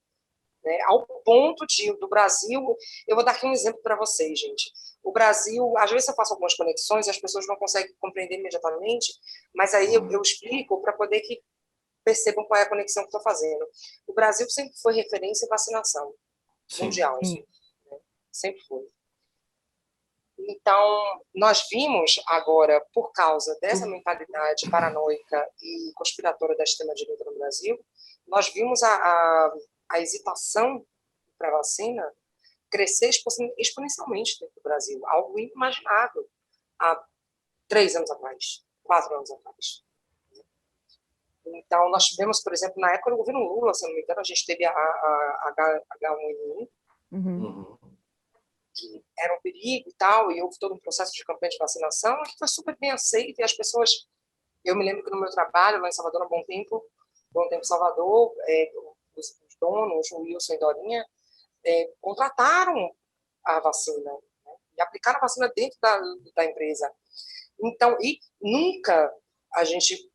Né? Ao ponto do Brasil, eu vou dar aqui um exemplo para vocês, gente. O Brasil, às vezes eu faço algumas conexões e as pessoas não conseguem compreender imediatamente, mas aí eu explico para poder que percebam qual é a conexão que estou fazendo. O Brasil sempre foi referência em vacinação mundial. Sim. Né? Sempre foi. Então, nós vimos agora, por causa dessa mentalidade paranoica e conspiratória da extrema-direita no Brasil, nós vimos a hesitação para a vacina crescer exponencialmente dentro do Brasil, algo inimaginável há 3 anos atrás, 4 anos atrás. Então, nós tivemos, por exemplo, na época do governo Lula, se não me engano, a gente teve a H1N1, que era um perigo e tal, e houve todo um processo de campanha de vacinação, que foi super bem aceito, e as pessoas... Eu me lembro que no meu trabalho, lá em Salvador, há Bom Tempo Salvador, os donos, o Wilson e Dorinha, contrataram a vacina, né, e aplicaram a vacina dentro da empresa. Então, e nunca a gente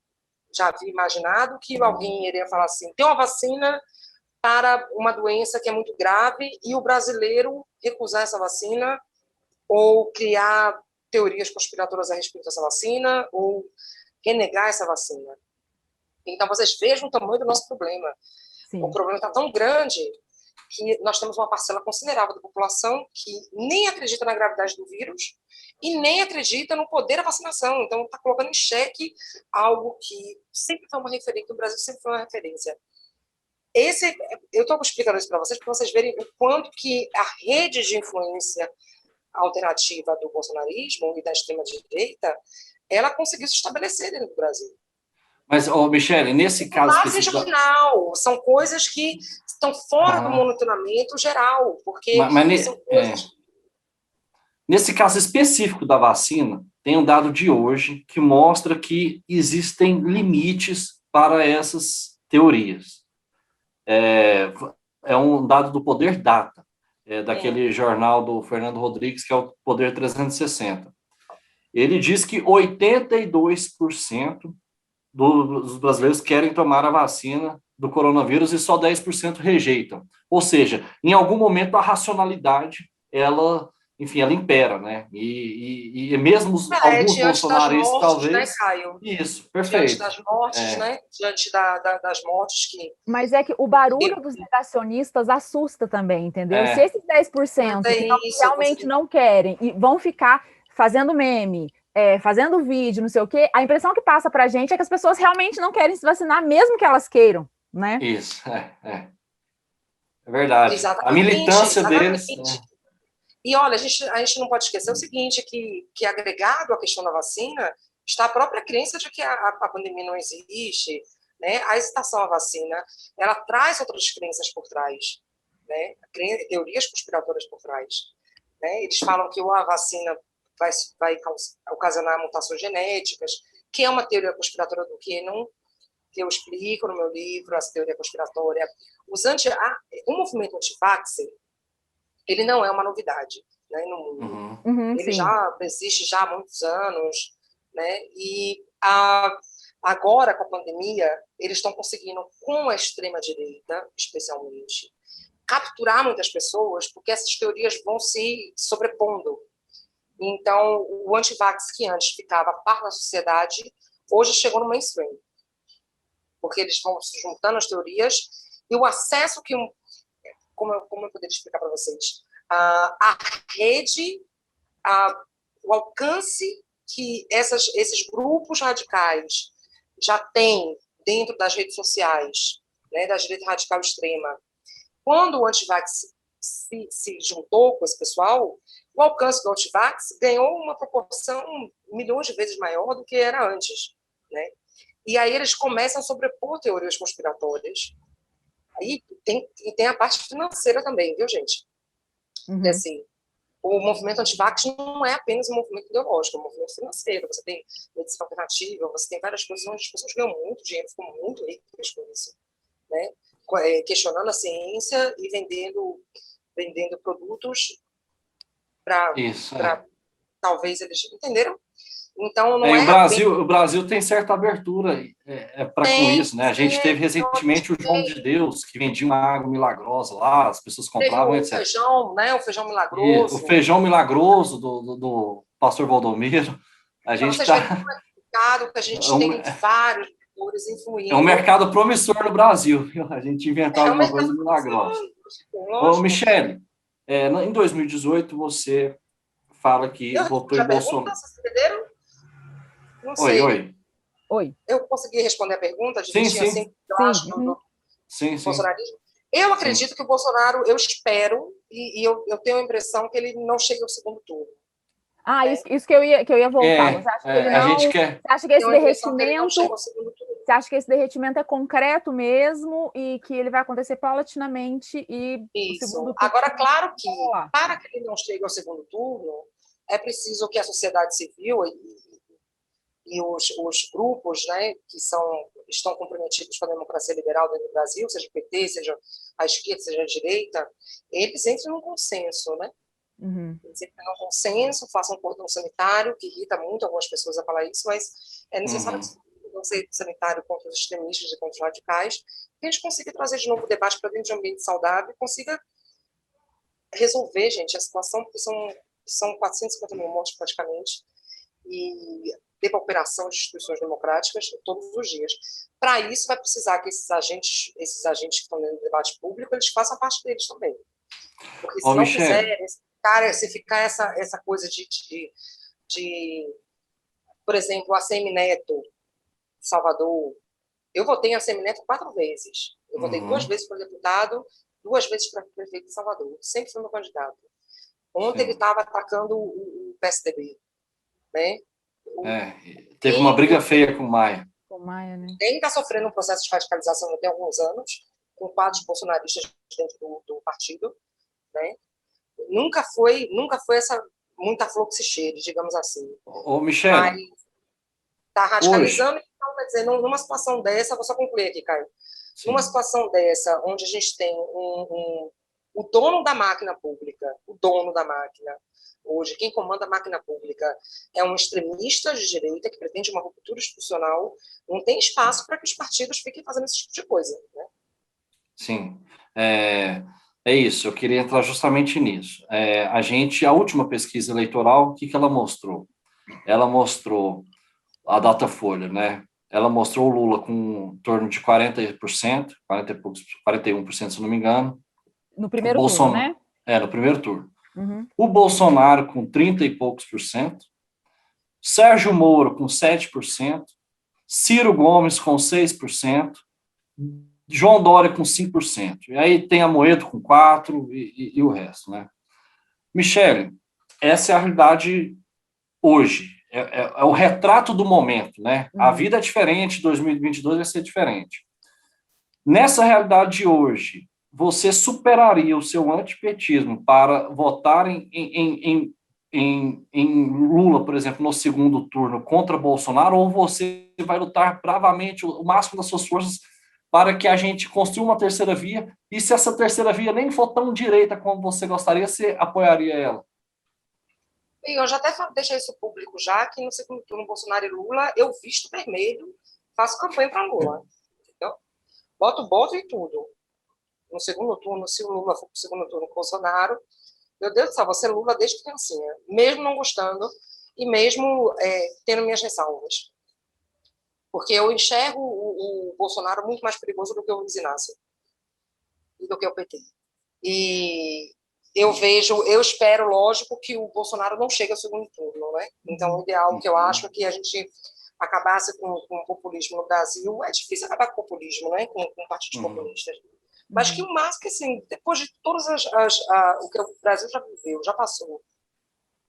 já havia imaginado que alguém iria falar assim, tem uma vacina para uma doença que é muito grave e o brasileiro recusar essa vacina ou criar teorias conspiratórias a respeito dessa vacina ou renegar essa vacina. Então, vocês vejam o tamanho do nosso problema. Sim. O problema está tão grande que nós temos uma parcela considerável da população que nem acredita na gravidade do vírus e nem acredita no poder da vacinação. Então, está colocando em xeque algo que sempre foi uma referência, que o Brasil sempre foi uma referência. Eu estou explicando isso para vocês verem o quanto que a rede de influência alternativa do bolsonarismo e da extrema-direita, ela conseguiu se estabelecer dentro do Brasil. Mas, Michele, nesse caso base regional, são coisas que estão fora do monitoramento geral, porque são coisas... Nesse caso específico da vacina, tem um dado de hoje que mostra que existem limites para essas teorias. É um dado do Poder Data, daquele jornal do Fernando Rodrigues, que é o Poder 360. Ele diz que 82% dos brasileiros querem tomar a vacina do coronavírus e só 10% rejeitam. Ou seja, em algum momento a racionalidade, ela impera, né? E mesmo alguns bolsonaristas, talvez... Né, Caio? Isso, perfeito. Diante das mortes, né? Diante das mortes que... Mas é que o barulho dos negacionistas assusta também, entendeu? Se esses 10% que realmente não querem e vão ficar fazendo meme, fazendo vídeo, não sei o quê, a impressão que passa pra gente é que as pessoas realmente não querem se vacinar, mesmo que elas queiram, né? Isso, é verdade. Exatamente, a militância deles... E, olha, a gente não pode esquecer o seguinte, que agregado à questão da vacina está a própria crença de que a pandemia não existe, né? A hesitação à vacina, ela traz outras crenças por trás, né? Teorias conspiratórias por trás, né? Eles falam que a vacina vai ocasionar mutações genéticas, que é uma teoria conspiratória do que eu explico no meu livro, essa teoria conspiratória. O movimento anti-vaxxer, ele não é uma novidade, né, no mundo. Ele já existe já há muitos anos, né? E agora, com a pandemia, eles estão conseguindo, com a extrema-direita, especialmente, capturar muitas pessoas, porque essas teorias vão se sobrepondo. Então, o anti-vax, que antes ficava a par da sociedade, hoje chegou no mainstream, porque eles vão se juntando as teorias e o acesso que... Como eu poderia explicar para vocês? A rede, o alcance que esses grupos radicais já têm dentro das redes sociais, né, da direita radical extrema. Quando o antivax se juntou com esse pessoal, o alcance do antivax ganhou uma proporção milhões de vezes maior do que era antes, né? E aí eles começam a sobrepor teorias conspiratórias. Aí tem a parte financeira também, viu, gente? Assim, o movimento anti-vax não é apenas um movimento ideológico, é um movimento financeiro. Você tem medicina alternativa, você tem várias coisas onde as pessoas ganham muito dinheiro, ficam muito ricas com isso, né? Questionando a ciência e vendendo produtos para talvez eles entenderam. Então, não o Brasil tem certa abertura para com isso, né? A gente teve recentemente o João de Deus, que vendia uma água milagrosa lá, as pessoas compravam, etc. Feijão, né? O feijão milagroso. O feijão milagroso do pastor Valdomiro. A gente está... que a gente tem vários fatores influindo. É um mercado promissor no Brasil, viu? A gente inventar alguma coisa milagrosa. Ô, Michele, em 2018 você fala que votou em Bolsonaro. Vocês entenderam? Não sei. Oi. Eu consegui responder a pergunta? Sim. Bolsonarismo? Eu acredito que o Bolsonaro, eu espero, e eu tenho a impressão que ele não chega ao segundo turno. Isso que eu ia voltar. Você acha que ele não... A gente quer... Você acha que esse derretimento... Você acha que esse derretimento é concreto mesmo e que ele vai acontecer paulatinamente e isso. O segundo turno... Agora, claro que para que ele não chegue ao segundo turno, é preciso que a sociedade civil e os grupos, né, que estão comprometidos com a democracia liberal dentro do Brasil, seja o PT, seja a esquerda, seja a direita, eles entrem num consenso, né? Eles entrem num consenso, façam um cordão sanitário, que irrita muito algumas pessoas a falar isso, mas é necessário que um cordão sanitário contra os extremistas e contra os radicais, que a gente consiga trazer de novo o debate para dentro de um ambiente saudável e consiga resolver, gente, a situação, porque são 450 mil mortes praticamente, e depauperação de instituições democráticas todos os dias. Para isso, vai precisar que esses agentes que estão no debate público, eles façam parte deles também. Porque se não fizer, se ficar essa coisa de, por exemplo, a Semineto, Salvador, eu votei em Semineto 4 vezes. Eu votei 2 vezes para deputado, 2 vezes para prefeito de Salvador. Sempre foi meu candidato. Ontem ele estava atacando o PSDB, né? Teve uma briga feia com o Maia. Né? Ele está sofrendo um processo de radicalização há alguns anos, com quadros bolsonaristas dentro do partido, né? Nunca foi essa muita flor que se cheire, digamos assim. Ô, Michele. Mas está radicalizando, então, quer dizer, numa situação dessa, vou só concluir aqui, Caio. Sim. Numa situação dessa, onde a gente tem o dono da máquina pública, hoje, quem comanda a máquina pública é um extremista de direita que pretende uma ruptura institucional, não tem espaço para que os partidos fiquem fazendo esse tipo de coisa, né? Sim, é isso, eu queria entrar justamente nisso. A última pesquisa eleitoral, o que ela mostrou? Ela mostrou a Datafolha, né? Ela mostrou o Lula com em torno de 40%, 41%, se não me engano. No primeiro turno, né? No primeiro turno. Uhum. O Bolsonaro com 30 e poucos por cento, Sérgio Moro com 7%, Ciro Gomes com 6%, João Dória com 5%. E aí tem Amoedo com 4% e o resto, né? Michele, essa é a realidade hoje. É o retrato do momento, né? A vida é diferente, 2022 vai ser diferente. Nessa realidade de hoje, você superaria o seu antipetismo para votar em Lula, por exemplo, no segundo turno contra Bolsonaro, ou você vai lutar bravamente o máximo das suas forças para que a gente construa uma terceira via, e se essa terceira via nem for tão direita como você gostaria, você apoiaria ela? Eu já até deixei isso público já, que no segundo turno Bolsonaro e Lula, eu visto vermelho, faço campanha para Lula. Entendeu? Boto e tudo. No segundo turno, se o Lula for para o segundo turno com o Bolsonaro, meu Deus do céu, você Lula desde criancinha, mesmo não gostando e mesmo tendo minhas ressalvas. Porque eu enxergo o Bolsonaro muito mais perigoso do que o Luiz Inácio e do que o PT. E eu espero, lógico, que o Bolsonaro não chegue ao segundo turno, né? Então, o ideal que eu acho é que a gente acabasse com o populismo no Brasil. É difícil acabar com o populismo, né? Com partidos populistas. Mas que o máximo que, assim, depois de todas o que o Brasil já viveu, já passou,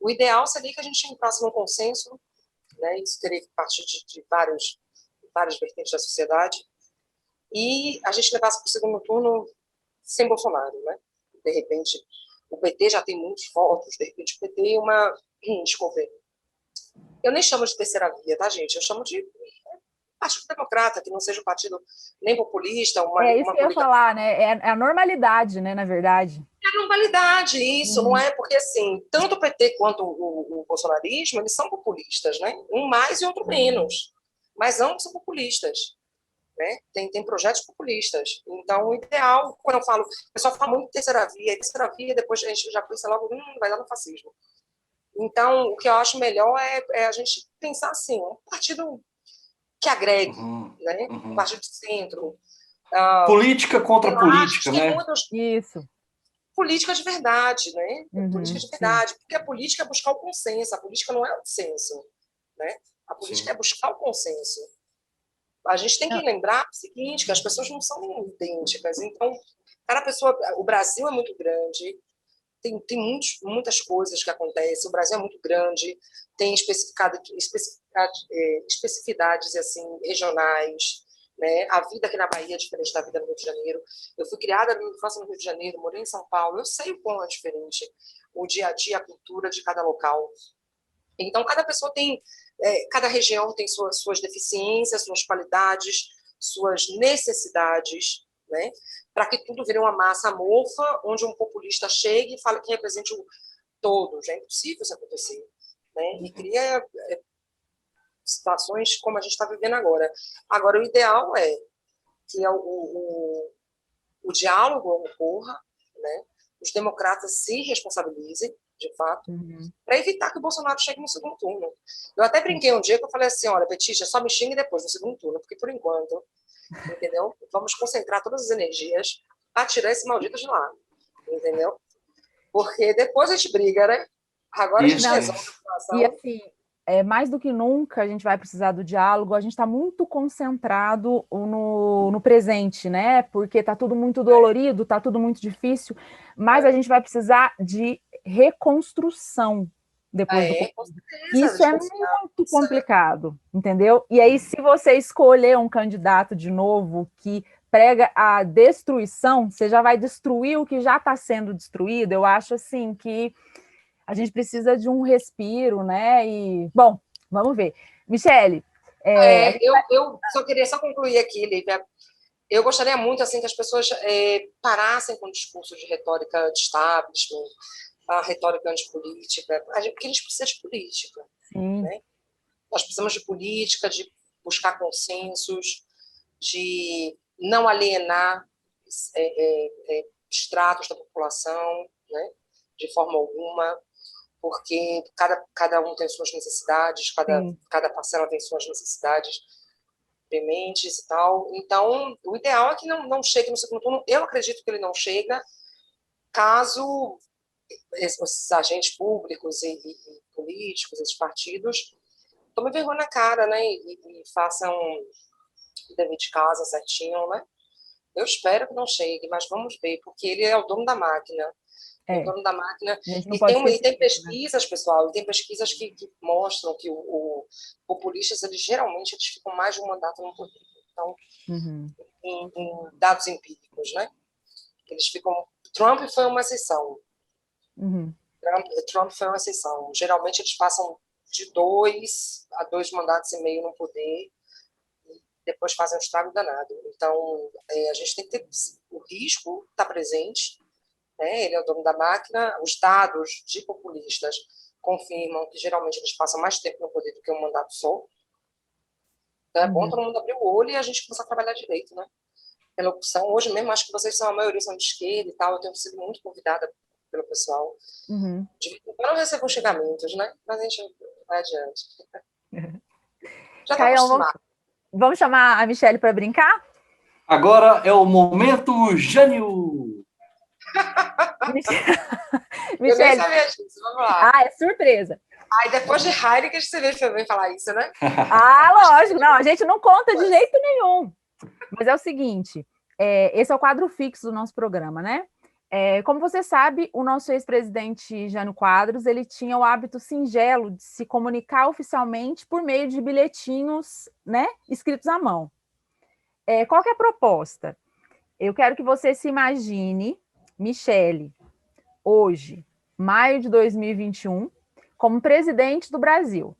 o ideal seria que a gente entrasse num consenso, né? Isso teria que partir de várias vertentes da sociedade, e a gente levasse para o segundo turno sem Bolsonaro, né? De repente, o PT já tem muitos votos, de repente o PT é uma... Desculpa, eu nem chamo de terceira via, tá, gente? Eu chamo de Partido Democrata, que não seja um partido nem populista. Isso que eu ia falar, né? É a normalidade, né, na verdade. É a normalidade, isso, não é? Porque, assim, tanto o PT quanto o bolsonarismo, eles são populistas, né? Um mais e outro menos. Mas ambos são populistas. Né? Tem projetos populistas. Então, o ideal, quando eu falo, o pessoal fala muito de terceira via, depois a gente já pensa logo, vai dar no fascismo. Então, o que eu acho melhor é a gente pensar assim, um partido que agregue, né? Um partido de centro. Política contra política, né? Isso. Política de verdade, né? Política de verdade. Sim. Porque a política é buscar o consenso, a política não é o dissenso, né? A política é buscar o consenso. A gente tem que lembrar o seguinte, que as pessoas não são idênticas. Então, o Brasil é muito grande, tem muitas coisas que acontecem, o Brasil é muito grande, tem especificidades assim, regionais, né? A vida aqui na Bahia é diferente da vida no Rio de Janeiro. Eu fui criada no Rio de Janeiro, morei em São Paulo, eu sei o quão é diferente o dia a dia, a cultura de cada local. Então, cada pessoa tem... cada região tem suas deficiências, suas qualidades, suas necessidades, né? Para que tudo vire uma massa amorfa, onde um populista chegue e fale que represente todos. É impossível isso acontecer, né? E cria situações como a gente está vivendo agora. Agora, o ideal é que o diálogo ocorra, né? Os democratas se responsabilizem de fato, para evitar que o Bolsonaro chegue no segundo turno. Eu até brinquei um dia que eu falei assim, olha, Letícia, só me xingue depois no segundo turno, porque por enquanto, entendeu? Vamos concentrar todas as energias para tirar esse maldito de lá, entendeu? Porque depois a gente briga, né? Agora a gente resolve a situação. E assim, mais do que nunca a gente vai precisar do diálogo, a gente está muito concentrado no presente, né? Porque está tudo muito dolorido, está tudo muito difícil, mas a gente vai precisar de reconstrução depois do conflito. Isso é muito complicado, entendeu? E aí, se você escolher um candidato de novo que prega a destruição, você já vai destruir o que já está sendo destruído. Eu acho assim que a gente precisa de um respiro, né? E, bom, vamos ver. Michele... eu só queria concluir aqui, Lívia. Eu gostaria muito assim, que as pessoas parassem com o discurso de retórica de establishment, a retórica antipolítica, porque a gente precisa de política. Né? Nós precisamos de política, de buscar consensos, de não alienar estratos da população, né? De forma alguma, porque cada um tem suas necessidades, cada parcela tem suas necessidades prementes e tal. Então, o ideal é que não chegue no segundo turno. Eu acredito que ele não chega, caso esses agentes públicos e políticos, esses partidos, tomem vergonha na cara, né? E façam o dever de casa certinho, né? Eu espero que não chegue, mas vamos ver, porque ele é o dono da máquina. É o dono da máquina. E tem pesquisas, pessoal, tem pesquisas que mostram que os populistas, geralmente, eles ficam mais de um mandato no poder. Então, em dados empíricos, né? Eles ficam... Trump foi uma exceção. Trump foi uma exceção. Geralmente, eles passam de 2 a 2 mandatos e meio no poder e depois fazem um estrago danado. Então, a gente tem que ter... O risco está presente, né? Ele é o dono da máquina. Os dados de populistas confirmam que geralmente eles passam mais tempo no poder do que um mandato só. Então é bom todo mundo abrir o olho e a gente começar a trabalhar direito, né? Pela opção. Hoje mesmo, acho que vocês são a maioria são de esquerda e tal. Eu tenho sido muito convidada pelo pessoal. De vez em quando eu recebo xingamentos, né? Mas a gente vai adiante. Já está acostumado. Vamos chamar a Michele para brincar? Agora é o momento Jânio. Eu nem sabia disso, vamos lá. É surpresa. Depois de Heineken, você veio também falar isso, né? Lógico. Não, a gente não conta de jeito nenhum. Mas é o seguinte, esse é o quadro fixo do nosso programa, né? Como você sabe, o nosso ex-presidente Jânio Quadros, ele tinha o hábito singelo de se comunicar oficialmente por meio de bilhetinhos, né, escritos à mão. Qual que é a proposta? Eu quero que você se imagine, Michele, hoje, maio de 2021, como presidente do Brasil,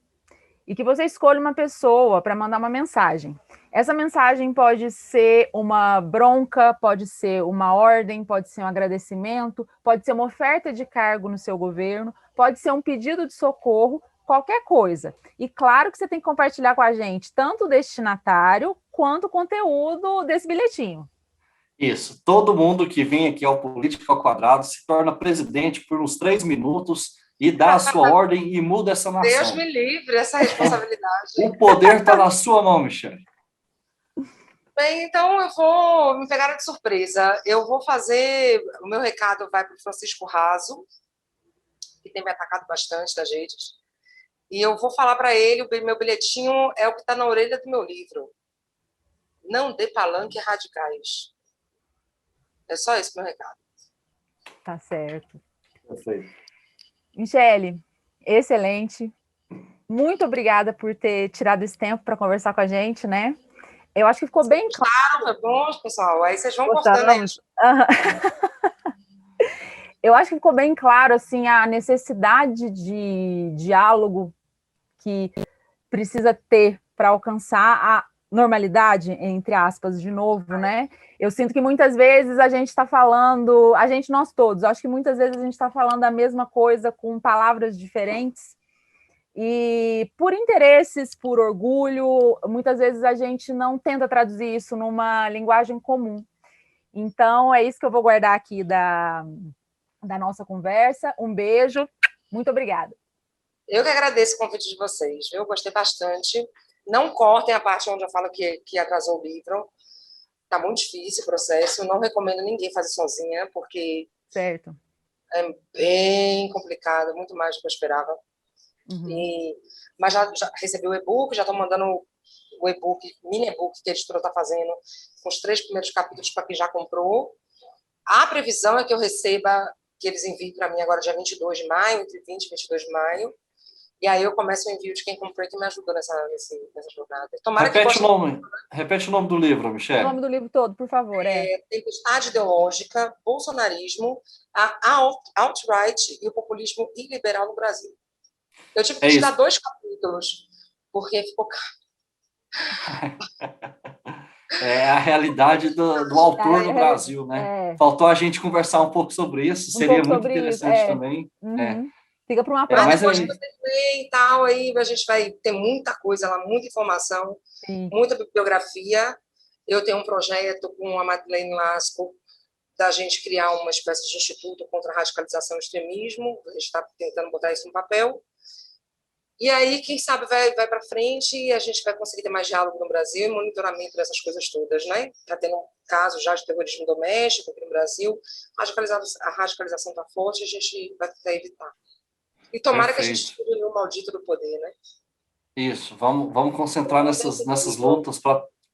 e que você escolha uma pessoa para mandar uma mensagem. Essa mensagem pode ser uma bronca, pode ser uma ordem, pode ser um agradecimento, pode ser uma oferta de cargo no seu governo, pode ser um pedido de socorro, qualquer coisa. E claro que você tem que compartilhar com a gente tanto o destinatário quanto o conteúdo desse bilhetinho. Isso. Todo mundo que vem aqui ao Política ao Quadrado se torna presidente por uns 3 minutos e dá a sua ordem e muda essa nação. Deus me livre essa responsabilidade. O poder está na sua mão, Michele. Bem, então eu vou me pegar de surpresa. Eu vou fazer... O meu recado vai para o Francisco Raso, que tem me atacado bastante das redes. E eu vou falar para ele, o meu bilhetinho é o que está na orelha do meu livro. Não dê palanque radicais. É só esse meu recado. Tá certo. Perfeito. Michele, excelente. Muito obrigada por ter tirado esse tempo para conversar com a gente, né? Eu acho que ficou bem claro. Foi bom, pessoal. Aí vocês vão cortando aí. Eu acho que ficou bem claro assim, a necessidade de diálogo que precisa ter para alcançar a normalidade, entre aspas, de novo, né? Eu sinto que muitas vezes a gente está falando, nós todos, acho que muitas vezes a gente está falando a mesma coisa com palavras diferentes e por interesses, por orgulho, muitas vezes a gente não tenta traduzir isso numa linguagem comum. Então, é isso que eu vou guardar aqui da nossa conversa. Um beijo Muito obrigada. Eu que agradeço o convite de vocês, viu? Eu gostei bastante. Não cortem a parte onde eu falo que atrasou o livro. Tá muito difícil o processo. Não recomendo ninguém fazer sozinha, porque certo. é bem complicado, muito mais do que eu esperava. Mas já recebi o e-book, já estou mandando o e-book, mini e-book que a editora está fazendo, com os 3 primeiros capítulos para quem já comprou. A previsão é que eu receba, que eles enviem para mim agora dia 22 de maio, entre 20 e 22 de maio. E aí eu começo o envio de quem comprou e que me ajudou nessa jornada. Tomara Repete o nome do livro, Michele. O nome do livro todo, por favor. Tempestade Ideológica, Bolsonarismo, a alt-right e o populismo iliberal no Brasil. Eu tive que tirar 2 capítulos, porque ficou... É a realidade do autor no Brasil, né? Faltou a gente conversar um pouco sobre isso, seria muito interessante também. Fica para uma próxima. Mas depois que você vê e tal, aí a gente vai ter muita coisa lá, muita informação, muita bibliografia. Eu tenho um projeto com a Madeleine Lasco da gente criar uma espécie de instituto contra a radicalização e extremismo. A gente está tentando botar isso no papel. E aí, quem sabe, vai para frente e a gente vai conseguir ter mais diálogo no Brasil e monitoramento dessas coisas todas, né? Está tendo casos já de terrorismo doméstico aqui no Brasil. A radicalização está forte e a gente vai tentar evitar. E tomara que a gente tire o maldito do poder, né? Isso, vamos concentrar nessas lutas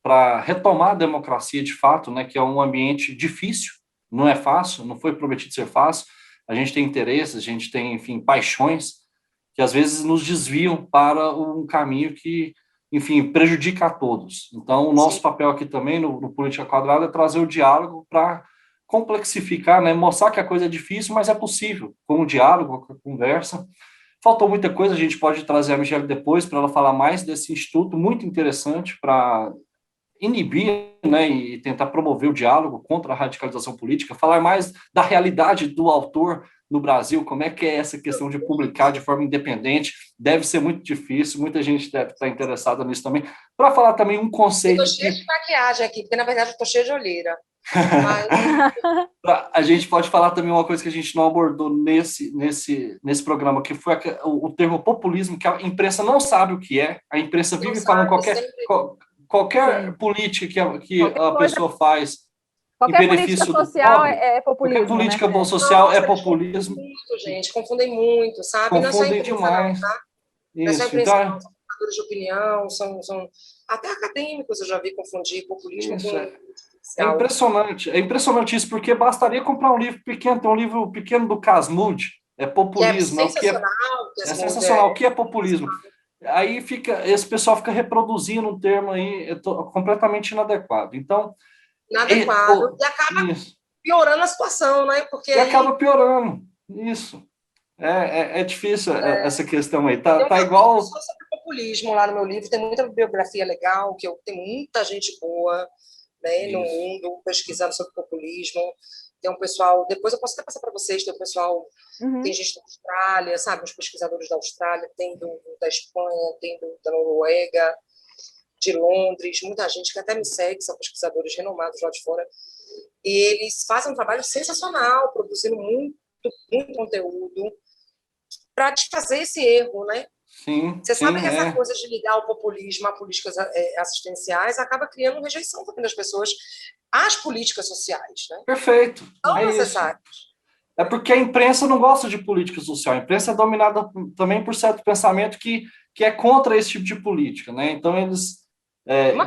para retomar a democracia de fato, né? Que é um ambiente difícil, não é fácil, não foi prometido ser fácil. A gente tem interesses, a gente tem, enfim, paixões que às vezes nos desviam para um caminho que, enfim, prejudica a todos. Então, o nosso papel aqui também no Política Quadrada é trazer o diálogo para complexificar, né? Mostrar que a coisa é difícil, mas é possível, com o diálogo, com a conversa. Faltou muita coisa, a gente pode trazer a Michele depois para ela falar mais desse instituto, muito interessante para inibir, né, e tentar promover o diálogo contra a radicalização política, falar mais da realidade do autor no Brasil, como é que é essa questão de publicar de forma independente, deve ser muito difícil, muita gente deve estar interessada nisso também, para falar também um conceito... Eu estou cheia de maquiagem aqui, porque na verdade eu estou cheia de olheira. Mas... A gente pode falar também uma coisa que a gente não abordou nesse programa, que foi o termo populismo, que a imprensa não sabe o que é, a imprensa vive falando qualquer política que a pessoa faz... Qualquer política social é populismo. Qualquer política social é populismo. Confundem muito, sabe? Confundem demais. Não é só imprensa, não. São formadores de opinião, são até acadêmicos eu já vi confundir populismo com... É impressionante isso, porque bastaria comprar um livro pequeno, tem um livro pequeno do Casmud, é populismo. É sensacional. É sensacional. O que é populismo? Aí esse pessoal fica reproduzindo um termo aí completamente inadequado. Então, inadequado, e acaba piorando a situação, né? Porque acaba piorando, isso. É difícil essa questão aí. Tá igual... sobre populismo lá no meu livro, tem muita bibliografia legal, tem muita gente boa, né, no mundo pesquisando sobre populismo. Tem um pessoal, depois eu posso até passar para vocês, tem um pessoal, tem gente da Austrália, sabe, os pesquisadores da Austrália, tem da Espanha, tem da Noruega, de Londres, muita gente que até me segue, são pesquisadores renomados lá de fora, e eles fazem um trabalho sensacional, produzindo muito conteúdo para desfazer esse erro, né? Você sabe que essa coisa de ligar o populismo a políticas assistenciais acaba criando rejeição também das pessoas às políticas sociais, né? Perfeito. São necessárias. É porque a imprensa não gosta de política social. A imprensa é dominada também por certo pensamento que é contra esse tipo de política, né? Então,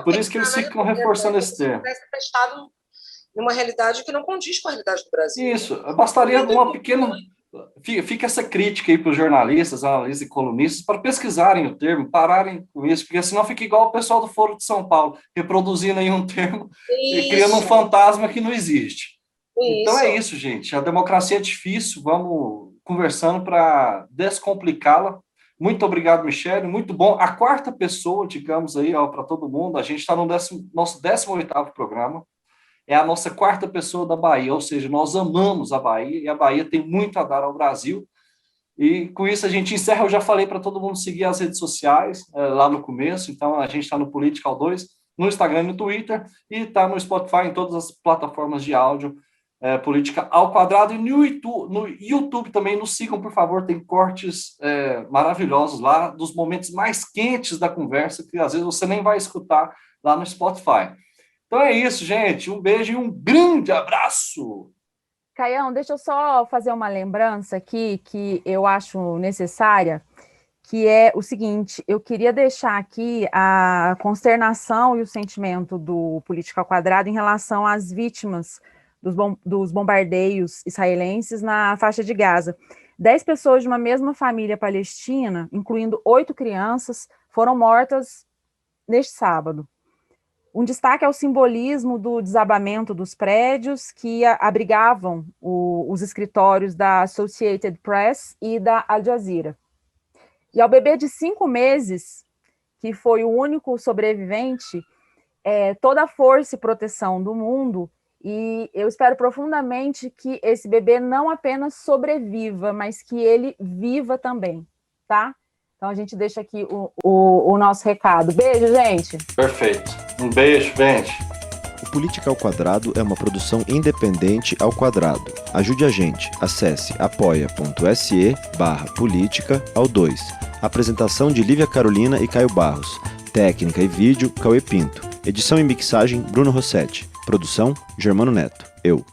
por isso que eles ficam reforçando esse termo. Parece prestado numa realidade que não condiz com a realidade do Brasil. Isso. Bastaria uma pequena... Fica essa crítica aí para os jornalistas, analistas e colunistas para pesquisarem o termo, pararem com isso, porque senão fica igual o pessoal do Foro de São Paulo, reproduzindo aí um termo e criando um fantasma que não existe. Então é isso, gente. A democracia é difícil, vamos conversando para descomplicá-la. Muito obrigado, Michele, muito bom. A 4ª pessoa, digamos aí, para todo mundo, a gente está no nosso 18º programa. É a nossa 4ª pessoa da Bahia, ou seja, nós amamos a Bahia, e a Bahia tem muito a dar ao Brasil, e com isso a gente encerra. Eu já falei para todo mundo seguir as redes sociais, lá no começo, então a gente está no Political 2, no Instagram e no Twitter, e está no Spotify, em todas as plataformas de áudio, Política ao Quadrado, e no YouTube também nos sigam, por favor, tem cortes maravilhosos lá, dos momentos mais quentes da conversa, que às vezes você nem vai escutar lá no Spotify. Então é isso, gente, um beijo e um grande abraço! Caião, deixa eu só fazer uma lembrança aqui, que eu acho necessária, que é o seguinte: eu queria deixar aqui a consternação e o sentimento do Política ao Quadrado em relação às vítimas dos bombardeios israelenses na faixa de Gaza. 10 pessoas de uma mesma família palestina, incluindo 8 crianças, foram mortas neste sábado. Um destaque é o simbolismo do desabamento dos prédios que abrigavam os escritórios da Associated Press e da Al Jazeera. E ao bebê de 5 meses, que foi o único sobrevivente, toda a força e proteção do mundo. E eu espero profundamente que esse bebê não apenas sobreviva, mas que ele viva também, tá? Então a gente deixa aqui o nosso recado. Beijo, gente! Perfeito. Um beijo, gente! O Política ao Quadrado é uma produção independente ao quadrado. Ajude a gente. Acesse apoia.se/política_2. Apresentação de Lívia Carolina e Caio Barros. Técnica e vídeo, Cauê Pinto. Edição e mixagem, Bruno Rossetti. Produção, Germano Neto. Eu.